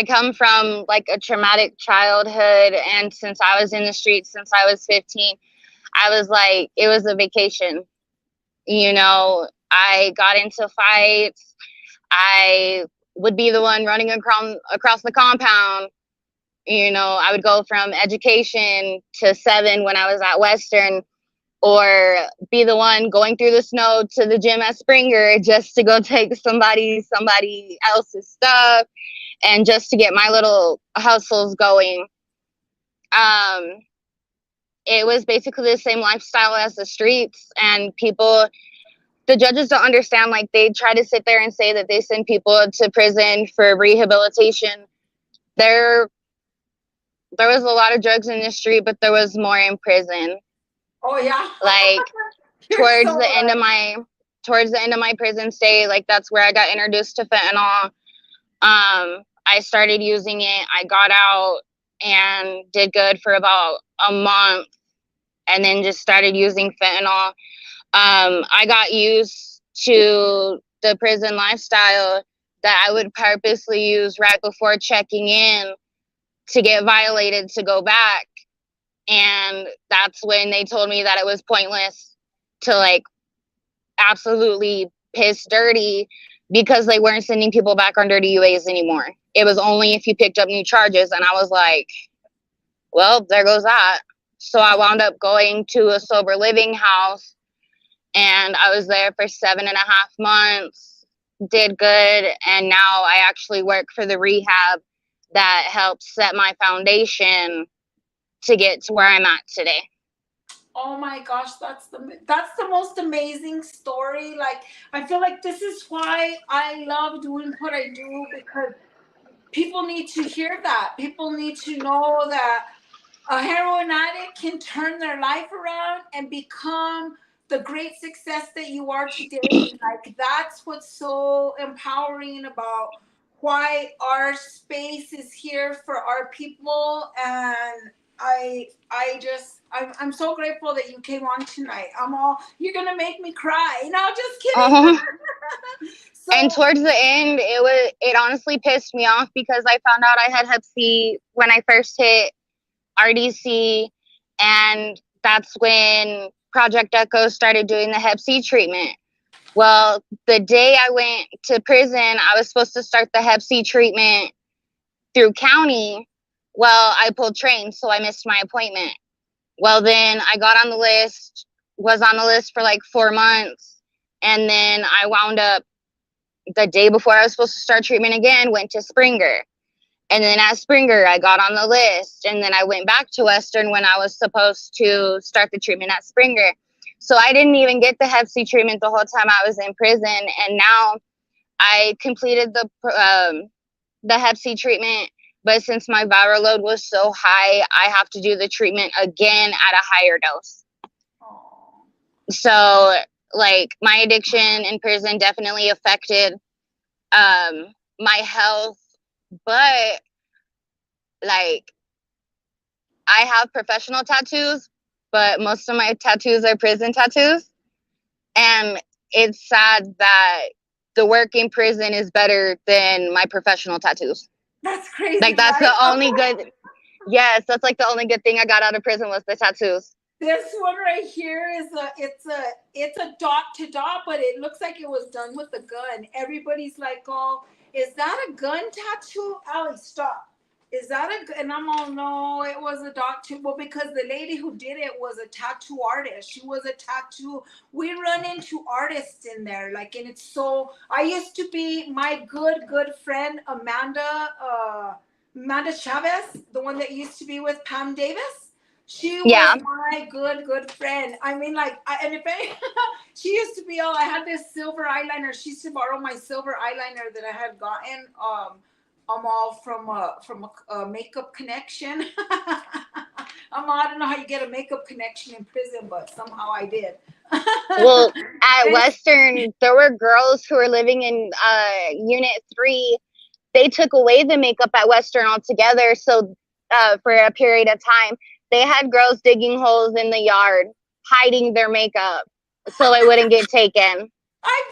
come from like a traumatic childhood, and since I was in the streets since I was 15, I was like, it was a vacation. I got into fights. I would be the one running across the compound. I would go from education to 7 when I was at Western, or be the one going through the snow to the gym at Springer just to go take somebody else's stuff, and just to get my little hustles going. It was basically the same lifestyle as the streets, and the judges don't understand. Like, they try to sit there and say that they send people to prison for rehabilitation. There was a lot of drugs in the street, but there was more in prison. Oh yeah. Like, towards the end of my prison stay, like, that's where I got introduced to fentanyl. I started using it. I got out and did good for about a month, and then just started using fentanyl. I got used to the prison lifestyle, that I would purposely use right before checking in to get violated to go back. And that's when they told me that it was pointless to, like, absolutely piss dirty, because they weren't sending people back on dirty UAs anymore. It was only if you picked up new charges. And I was like, well, there goes that. So I wound up going to a sober living house, and I was there for 7.5 months, did good. And now I actually work for the rehab that helps set my foundation to get to where I'm at today. Oh my gosh, that's the most amazing story. Like, I feel like this is why I love doing what I do, because people need to hear that. People need to know that a heroin addict can turn their life around and become the great success that you are today. Like, that's what's so empowering about why our space is here for our people. And I'm so grateful that you came on tonight. You're gonna make me cry. No, just kidding. So, and towards the end, it honestly pissed me off, because I found out I had Hep C when I first hit RDC, and that's when Project Echo started doing the Hep C treatment. Well, the day I went to prison, I was supposed to start the Hep C treatment through county. Well, I pulled train, so I missed my appointment. Well, then I got on the list, was on the list for like 4 months, and then I wound up, the day before I was supposed to start treatment again, went to Springer. And then at Springer, I got on the list. And then I went back to Western when I was supposed to start the treatment at Springer. So I didn't even get the Hep C treatment the whole time I was in prison. And now I completed the Hep C treatment. But since my viral load was so high, I have to do the treatment again at a higher dose. So, like, my addiction in prison definitely affected my health. But, like, I have professional tattoos, but most of my tattoos are prison tattoos. And it's sad that the work in prison is better than my professional tattoos. That's crazy. Like, that's right? the only good, yes, that's like the only good thing I got out of prison was the tattoos. This one right here is it's a dot to dot, but it looks like it was done with a gun. Everybody's like, "Oh, is that a gun tattoo?" Allie, stop. Is that and I'm all, no, it was a dot too. Well, because the lady who did it was a tattoo artist. She was a tattoo. We run into artists in there, like, and it's so. I used to be my good friend Amanda Chavez, the one that used to be with Pam Davis. She was my good friend. I mean, like, and if any, she used to be all. I had this silver eyeliner. She used to borrow my silver eyeliner that I had gotten. I'm all from a makeup connection. I don't know how you get a makeup connection in prison, but somehow I did. Well, at Western, there were girls who were living in Unit 3. They took away the makeup at Western altogether. So for a period of time, they had girls digging holes in the yard, hiding their makeup so it wouldn't get taken. I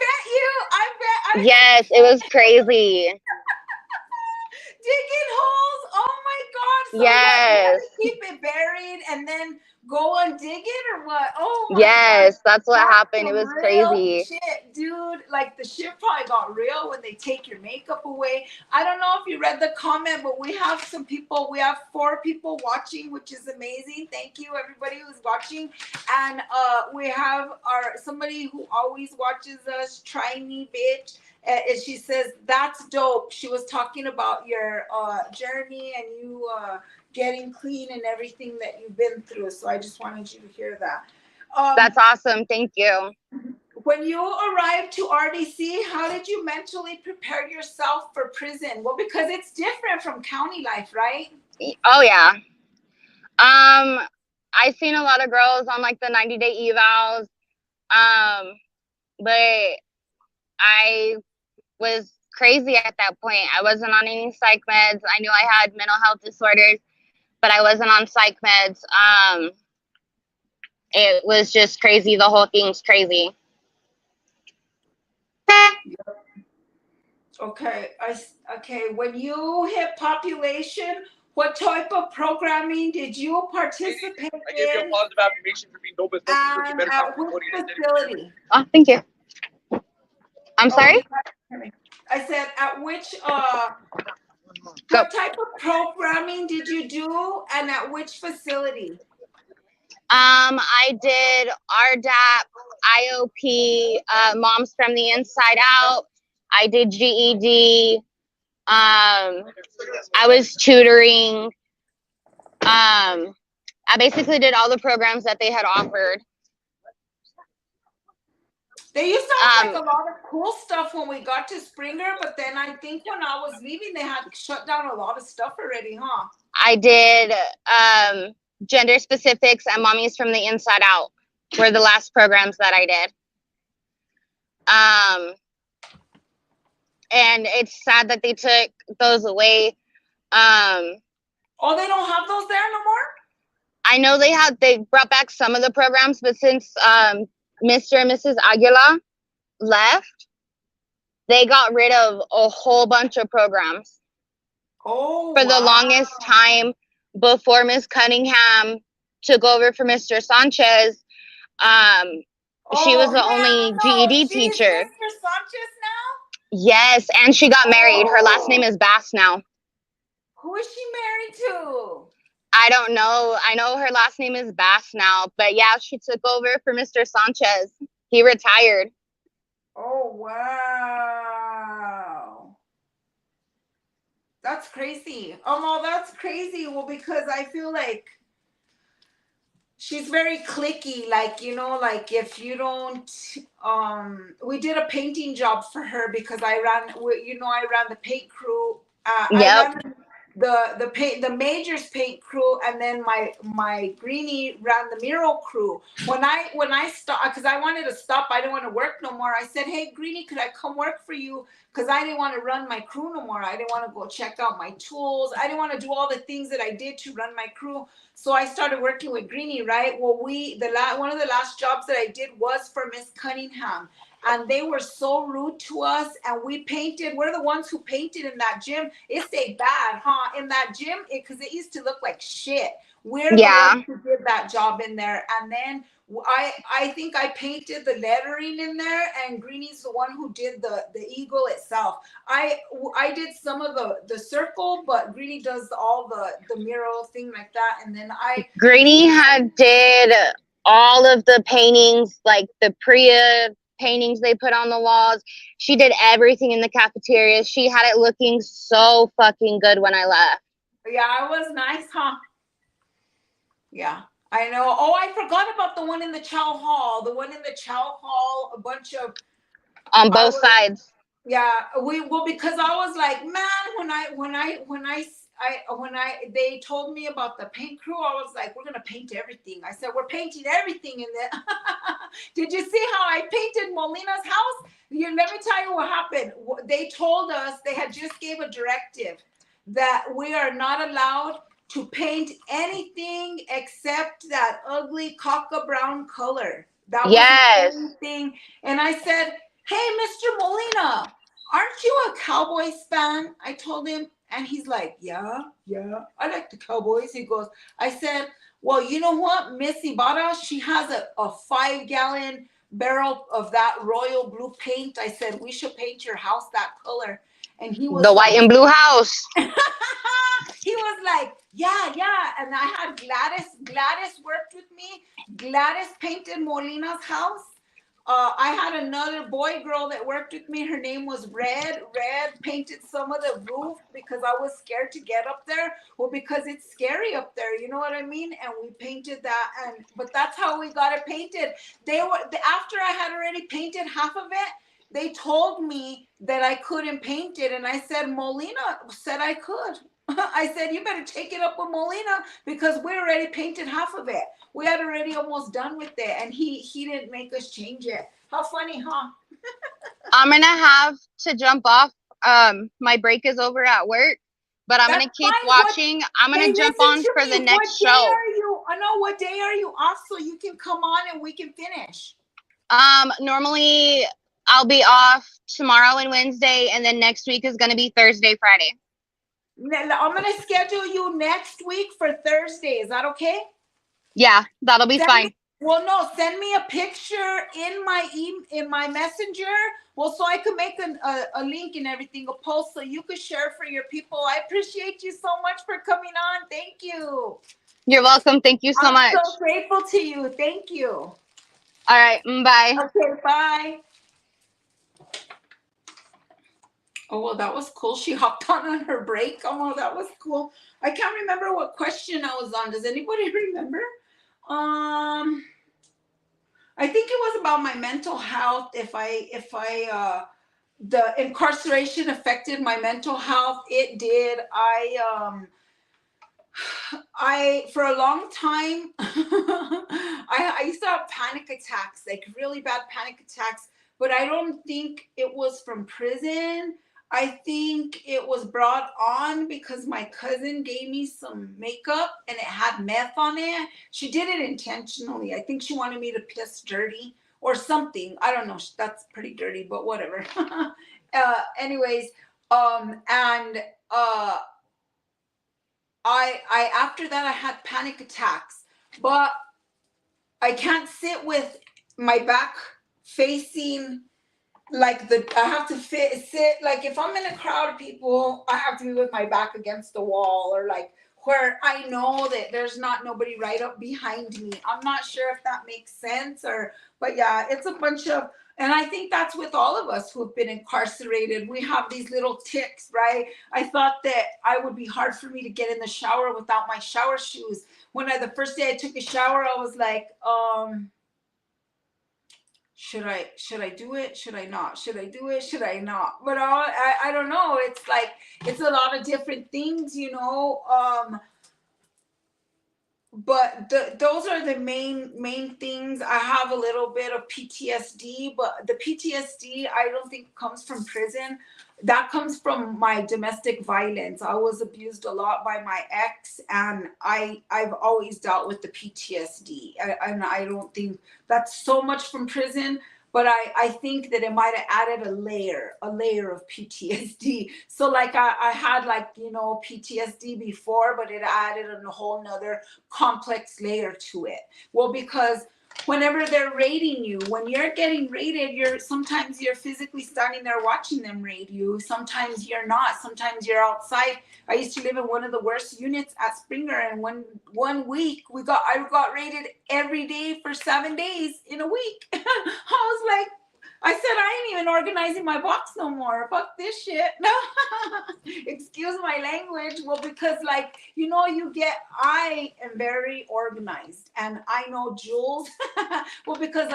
bet. Yes, it was crazy. Digging holes. Oh my God. So yes. What, keep it buried and then go and dig it or what? Oh my yes, God. That's what happened. It was crazy. Shit, dude. Like the shit probably got real when they take your makeup away. I don't know if you read the comment, but we have some people. We have 4 people watching, which is amazing. Thank you, everybody who's watching. And we have somebody who always watches us, Try Me Bitch. And she says, that's dope. She was talking about your journey and you getting clean and everything that you've been through. So I just wanted you to hear that. That's awesome. Thank you. When you arrived to RDC, how did you mentally prepare yourself for prison? Well, because it's different from county life, right? Oh, yeah. I seen a lot of girls on like the 90-day evals. But I was crazy at that point. I wasn't on any psych meds. I knew I had mental health disorders, but I wasn't on psych meds. It was just crazy. The whole thing's crazy. Okay. When you hit population, what type of programming did you participate in? I gave you a positive affirmation for being dope as fuck. And at which facility? Oh, thank you. I'm sorry? I said, at which what type of programming did you do and at which facility? I did RDAP, IOP, Moms from the Inside Out. I did GED. I was tutoring. I basically did all the programs that they had offered. They used to have like a lot of cool stuff when we got to Springer, but then I think when I was leaving, they had shut down a lot of stuff already, huh? I did Gender Specifics and Mommies from the Inside Out were the last programs that I did. And it's sad that they took those away. Oh, they don't have those there no more? I know they brought back some of the programs, but since Mr. and Mrs. Aguila left, they got rid of a whole bunch of programs. Oh, for the longest time before Miss Cunningham took over for Mr. Sanchez. She was the only GED teacher. Mr. Sanchez now? Yes, and she got married. Her last name is Bass now. Who is she married to? I don't know. I know her last name is Bass now, but yeah, she took over for Mr. Sanchez. He retired. Oh, wow. That's crazy. Well, that's crazy. Well, because I feel like she's very clicky. Like, like if you don't, we did a painting job for her because I ran the paint crew. I Yep. ran the majors paint crew, and then my greenie ran the mural crew. When I stopped, because I wanted to stop, I didn't want to work no more. I said, hey greenie, could I come work for you? Because I didn't want to run my crew no more. I didn't want to go check out my tools. I didn't want to do all the things that I did to run my crew. So I started working with Greenie, right? Well, one of the last jobs that I did was for Miss Cunningham, and they were so rude to us. And we painted. We're the ones who painted in that gym. It stayed bad, huh? In that gym, because it used to look like shit. We're the Yeah. ones who did that job in there, and then I think I painted the lettering in there, and Greenie's the one who did the eagle itself. I did some of the circle, but Greenie does all the mural thing like that, and then Greenie did all of the paintings, like the Priya paintings they put on the walls. She did everything in the cafeteria. She had it looking so fucking good when I left. Yeah, it was nice, huh? Yeah, I know. Oh, I forgot about the one in the chow hall. The one in the chow hall, a bunch of On both sides. Yeah, because I was like, man, they told me about the paint crew, I was like, we're gonna paint everything. I said, we're painting everything in there. Did you see how I painted Molina's house? Let me tell you what happened. They told us they had just gave a directive that we are not allowed to paint anything except that ugly coca brown color. That was the only thing. And I said, hey, Mr. Molina, aren't you a Cowboys fan? I told him, and he's like, yeah, I like the Cowboys. He goes, I said, well, you know what, Miss Ibarra, she has a 5-gallon barrel of that royal blue paint. I said, we should paint your house that color. And he was the white and blue house. He was like, yeah. And I had Gladys worked with me. Gladys painted Molina's house. I had another girl that worked with me. Her name was Red. Red painted some of the roof because I was scared to get up there. Well, because it's scary up there, you know what I mean? And we painted that, but that's how we got it painted. After I had already painted half of it, they told me that I couldn't paint it, and I said Molina said I could. I said, you better take it up with Molina because we already painted half of it. We had already almost done with it, and he didn't make us change it. How funny, huh? I'm gonna have to jump off. My break is over at work, but I'm gonna keep watching. I'm gonna jump on for the next show. What day are you off so you can come on and we can finish? Normally I'll be off tomorrow and Wednesday, and then next week is gonna be Thursday, Friday. I'm gonna schedule you next week for Thursday. Is that okay? Yeah, that'll be fine. Send me a picture in my messenger. Well, so I could make a link and everything, a post so you could share for your people. I appreciate you so much for coming on. Thank you. You're welcome. Thank you so much. I'm so grateful to you. Thank you. All right. Bye. Okay, bye. Oh, well, that was cool. She hopped on her break. Oh, well, that was cool. I can't remember what question I was on. Does anybody remember? I think it was about my mental health. If the incarceration affected my mental health, it did. I for a long time, I used to have panic attacks, like really bad panic attacks, but I don't think it was from prison. I think it was brought on because my cousin gave me some makeup and it had meth on it. She did it intentionally. I think she wanted me to piss dirty or something. I don't know. That's pretty dirty, but whatever. Anyways, I after that I had panic attacks, but I can't sit with my back facing like I have to sit like if I'm in a crowd of people, I have to be with my back against the wall or like where I know that there's not nobody right up behind me. I'm not sure if that makes sense but yeah, it's a bunch of And I think that's with all of us who have been incarcerated. We have these little ticks, right? I thought that I would be hard for me to get in the shower without my shower shoes. The first day I took a shower, I was like, should I do it? Should I not? Should I do it? Should I not? But I don't know. It's like, it's a lot of different things, but those are the main things. I have a little bit of PTSD, but the PTSD I don't think comes from prison. That comes from my domestic violence. I was abused a lot by my ex, and I've always dealt with the PTSD, and I don't think that's so much from prison. But I think that it might have added a layer of PTSD. So like I had PTSD before, but it added a whole nother complex layer to it. Well, because whenever they're raiding you, when you're getting raided, sometimes you're physically standing there watching them raid you. Sometimes you're not. Sometimes you're outside. I used to live in one of the worst units at Springer, and one week I got raided every day for 7 days in a week. I said, I ain't even organizing my box no more. Fuck this shit. No, excuse my language. Well, because I am very organized, and I know Jules. Well, because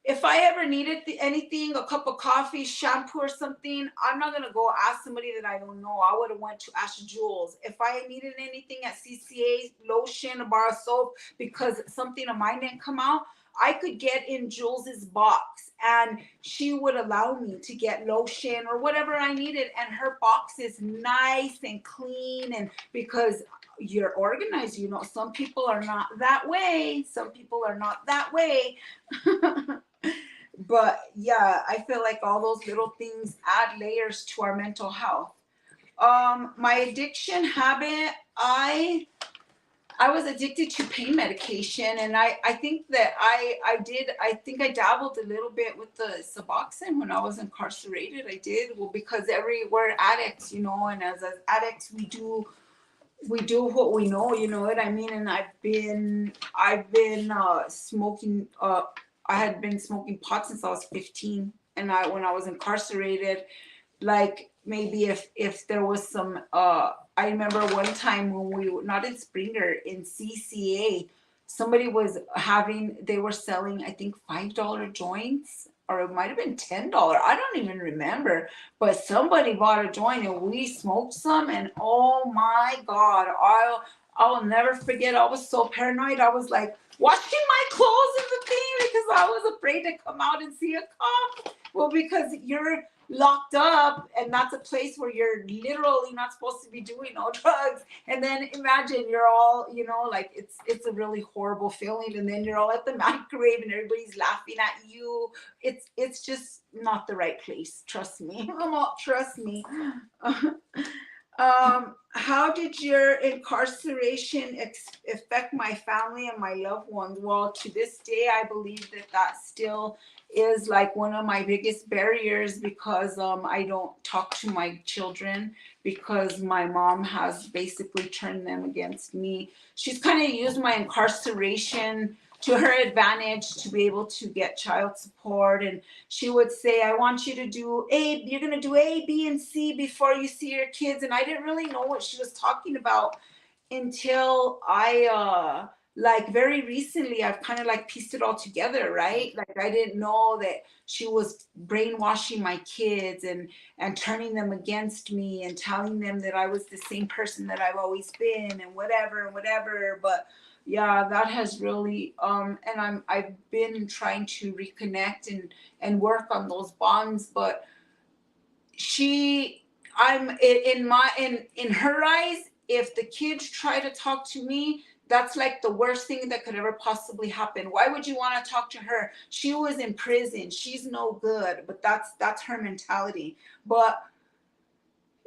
if I ever needed anything, a cup of coffee, shampoo or something, I'm not going to go ask somebody that I don't know. I would have went to ask Jules. If I needed anything at CCA, lotion, a bar of soap, because something of mine didn't come out, I could get in Jules's box, and she would allow me to get lotion or whatever I needed. And her box is nice and clean, and because you're organized, some people are not that way. Some people are not that way. But yeah, I feel like all those little things add layers to our mental health. My addiction habit, I was addicted to pain medication, and I think that I dabbled a little bit with the Suboxone when I was incarcerated. I did. Well, because we're addicts, and as addicts we do what we know, you know what I mean? And I've been smoking, I had been smoking pot since I was 15. And when I was incarcerated, like maybe if there was some, I remember one time when we were not in Springer, in CCA, somebody they were selling, I think, $5 joints, or it might have been $10. I don't even remember, but somebody bought a joint and we smoked some, and oh my God, I'll never forget. I was so paranoid. I was like washing my clothes in the thing because I was afraid to come out and see a cop. Well, because you're locked up, and that's a place where you're literally not supposed to be doing no drugs. And then imagine you're all, like it's a really horrible feeling. And then you're all at the microwave and everybody's laughing at you. It's just not the right place. Trust me. Trust me. How did your incarceration affect my family and my loved ones? Well, to this day, I believe that still is like one of my biggest barriers, because I don't talk to my children, because my mom has basically turned them against me. She's kind of used my incarceration to her advantage to be able to get child support. And she would say, I want you to do you're going to do A, B, and C before you see your kids. And I didn't really know what she was talking about until I, very recently, I've kind of pieced it all together, right? Like I didn't know that she was brainwashing my kids and turning them against me and telling them that I was the same person that I've always been and whatever. But yeah, that has really, and I've been trying to reconnect and work on those bonds, but in her eyes, if the kids try to talk to me, that's like the worst thing that could ever possibly happen. Why would you want to talk to her? She was in prison. She's no good. But that's her mentality. But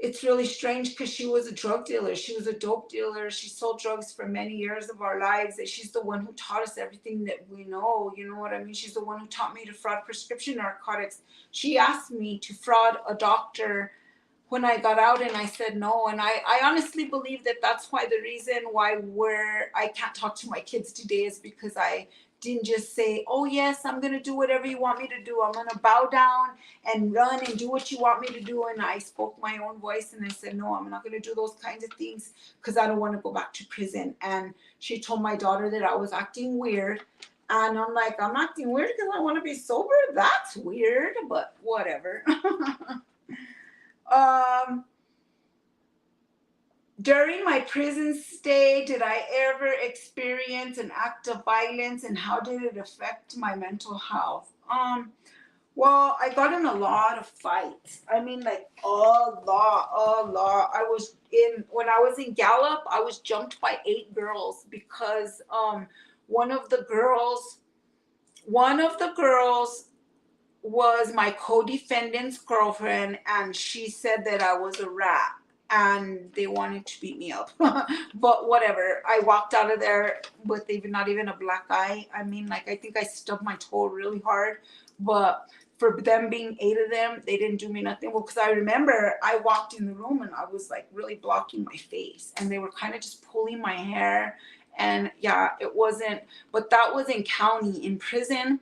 it's really strange, because she was a drug dealer. She was a dope dealer. She sold drugs for many years of our lives. She's the one who taught us everything that we know. You know what I mean? She's the one who taught me to fraud prescription narcotics. She asked me to fraud a doctor when I got out, and I said no. And I honestly believe that that's why the reason why I can't talk to my kids today is because I didn't just say, oh yes, I'm going to do whatever you want me to do. I'm going to bow down and run and do what you want me to do. And I spoke my own voice and I said, no, I'm not going to do those kinds of things because I don't want to go back to prison. And she told my daughter that I was acting weird. And I'm like, I'm acting weird because I want to be sober? That's weird, but whatever. During my prison stay, did I ever experience an act of violence, and how did it affect my mental health? Well, I got in a lot of fights. I mean, like a lot. When I was in Gallup, I was jumped by 8 girls because one of the girls was my co-defendant's girlfriend, and she said that I was a rat and they wanted to beat me up. But whatever, I walked out of there with not even a black eye. I mean, like, I think I stubbed my toe really hard, but for them being 8 of them, they didn't do me nothing. Well, because I remember I walked in the room and I was like really blocking my face, and they were kind of just pulling my hair. And yeah, it wasn't, but that was in county. In prison,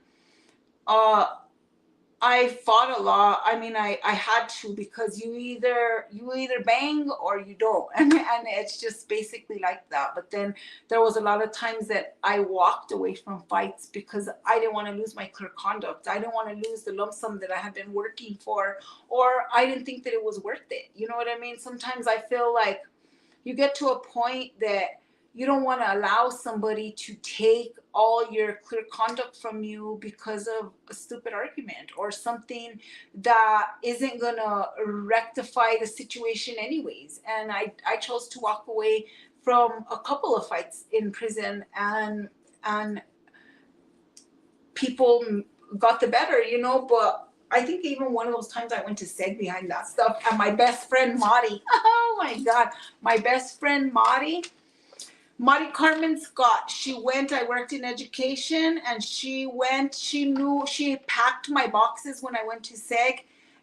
I fought a lot. I mean, I had to, because you either bang or you don't, and it's just basically like that. But then there was a lot of times that I walked away from fights because I didn't want to lose my clear conduct. I didn't want to lose the lump sum that I had been working for, or I didn't think that it was worth it. You know what I mean? Sometimes I feel like you get to a point that you don't want to allow somebody to take all your clear conduct from you because of a stupid argument or something that isn't going to rectify the situation anyways. And I chose to walk away from a couple of fights in prison, and people got the better, you know. But I think even one of those times I went to seg behind that stuff, and my best friend Marty, oh my God, my best friend Marty Carmen Scott, I worked in education, and she packed my boxes when I went to SEG,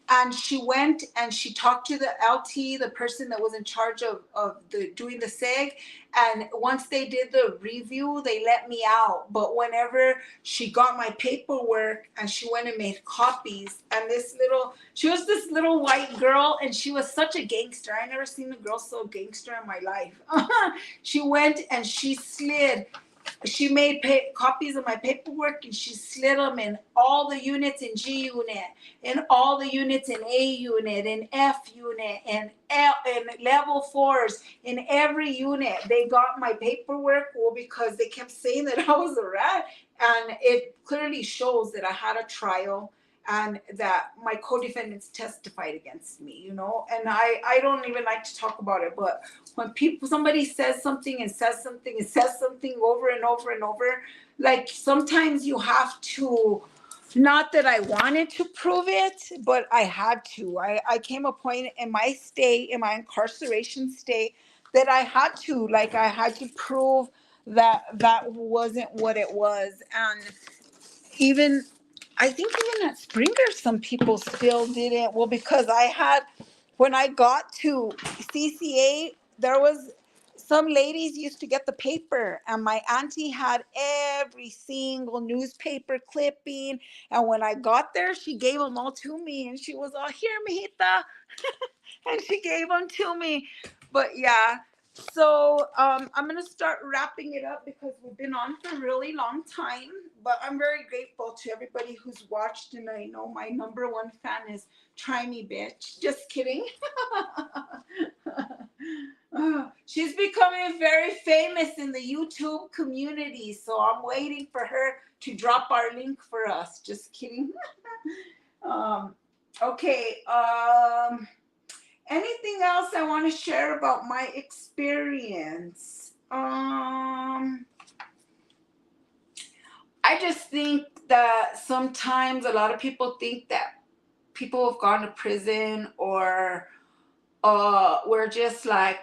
and she went and she talked to the LT, the person that was in charge of doing the SEG, and once they did the review, they let me out. But whenever she got my paperwork and she went and made copies, and she was this little white girl, and she was such a gangster. I never seen a girl so gangster in my life. She went and she made copies of my paperwork, and she slid them in all the units in G unit, in all the units in A unit, in F unit, and level 4s, in every unit. They got my paperwork, well, because they kept saying that I was a rat, and it clearly shows that I had a trial and that my co-defendants testified against me, you know. And I don't even like to talk about it, but when somebody says something and says something and says something over and over and over, like, sometimes you have to, not that I wanted to prove it, but I had to. I came a point in my incarceration stay, that I had to prove that wasn't what it was. And I think even at Springer, some people still didn't. Well, because when I got to CCA, there was some ladies used to get the paper, and my auntie had every single newspaper clipping. And when I got there, she gave them all to me, and she was all, here, mijita. And she gave them to me. But yeah, so I'm going to start wrapping it up because we've been on for a really long time. But I'm very grateful to everybody who's watched, and I know my number 1 fan is Try Me Bitch. Just kidding. She's becoming very famous in the YouTube community, so I'm waiting for her to drop our link for us. Just kidding. Okay. Anything else I want to share about my experience? I just think that sometimes a lot of people think that people who've gone to prison or we're just like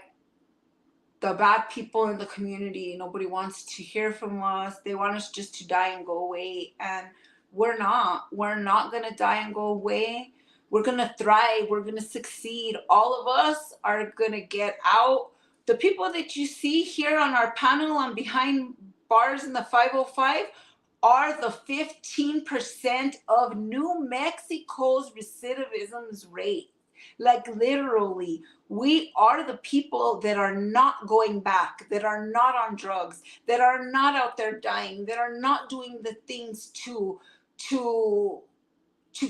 the bad people in the community. Nobody wants to hear from us. They want us just to die and go away. And we're not going to die and go away. We're going to thrive. We're going to succeed. All of us are going to get out. The people that you see here on our panel and behind bars in the 505 are the 15% of New Mexico's recidivism rate. Like literally, we are the people that are not going back, that are not on drugs, that are not out there dying, that are not doing the things to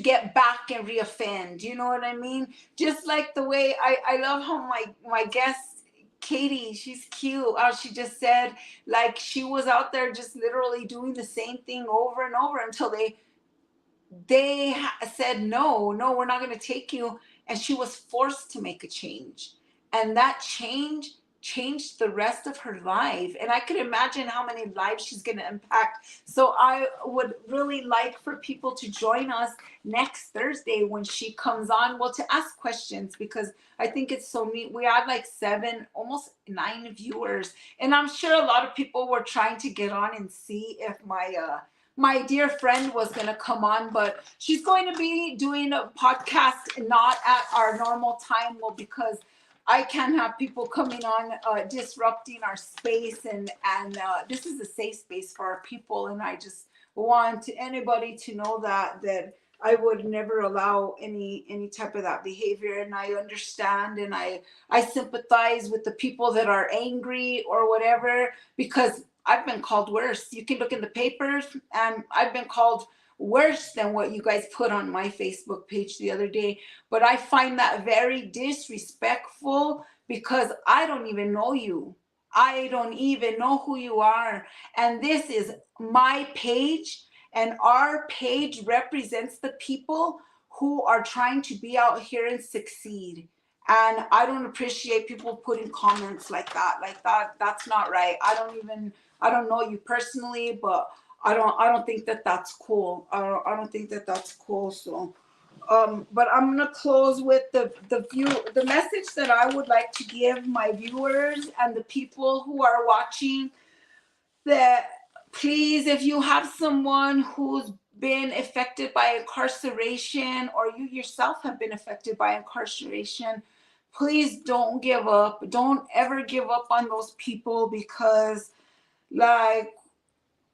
get back and reoffend. You know what I mean? Just like the way I love how my guest Katie, she's cute. She just said like she was out there just literally doing the same thing over and over until they said no, we're not going to take you, and she was forced to make a change, and that change changed the rest of her life. And I could imagine how many lives she's going to impact. So I would really like for people to join us next Thursday when she comes on, well, to ask questions, because I think it's so neat. We had like 7, almost 9 viewers, and I'm sure a lot of people were trying to get on and see if my dear friend was going to come on, but she's going to be doing a podcast not at our normal time. Well, because I can't have people coming on disrupting our space, and this is a safe space for our people, and I just want anybody to know that I would never allow any type of that behavior. And I understand, and I sympathize with the people that are angry or whatever, because I've been called worse. You can look in the papers, and I've been called worse than what you guys put on my Facebook page the other day. But I find that very disrespectful, because I don't even know you. I don't even know who you are. And this is my page, and our page represents the people who are trying to be out here and succeed. And I don't appreciate people putting comments like that. That's not right. I don't know you personally, but I don't think that that's cool. I don't think that that's cool. So, but I'm gonna close with the message that I would like to give my viewers and the people who are watching. That please, if you have someone who's been affected by incarceration, or you yourself have been affected by incarceration, please don't give up. Don't ever give up on those people, because like,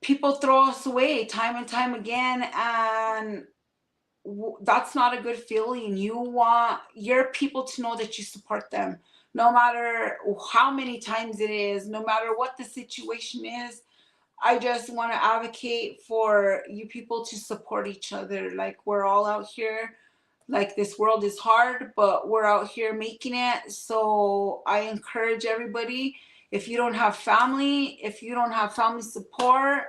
people throw us away time and time again, and that's not a good feeling. You want your people to know that you support them, no matter how many times it is, no matter what the situation is. I just want to advocate for you people to support each other. Like, we're all out here. Like, this world is hard, but we're out here making it. So I encourage everybody, if you don't have family, if you don't have family support,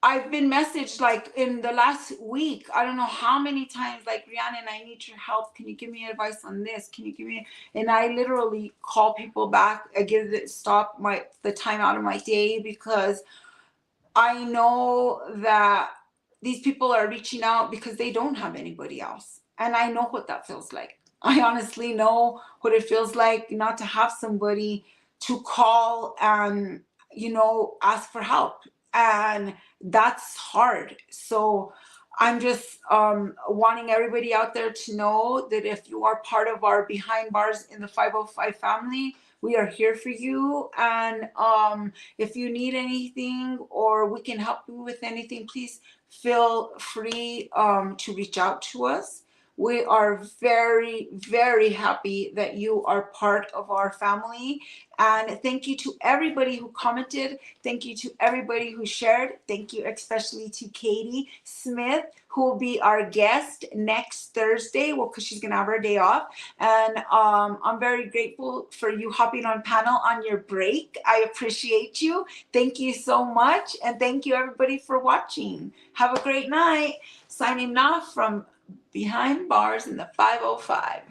I've been messaged like in the last week, I don't know how many times, like, Rhiannon, I need your help. Can you give me advice on this? Can you give me? And I literally call people back. I stop the time out of my day, because I know that these people are reaching out because they don't have anybody else. And I know what that feels like. I honestly know what it feels like not to have somebody to call and, ask for help. And that's hard. So I'm just wanting everybody out there to know that if you are part of our Behind Bars in the 505 family, we are here for you. And if you need anything, or we can help you with anything, please feel free to reach out to us. We are very, very happy that you are part of our family. And thank you to everybody who commented. Thank you to everybody who shared. Thank you especially to Katie Smith, who will be our guest next Thursday. Well, because she's going to have her day off. And I'm very grateful for you hopping on panel on your break. I appreciate you. Thank you so much. And thank you, everybody, for watching. Have a great night. Signing off from Behind Bars in the 505.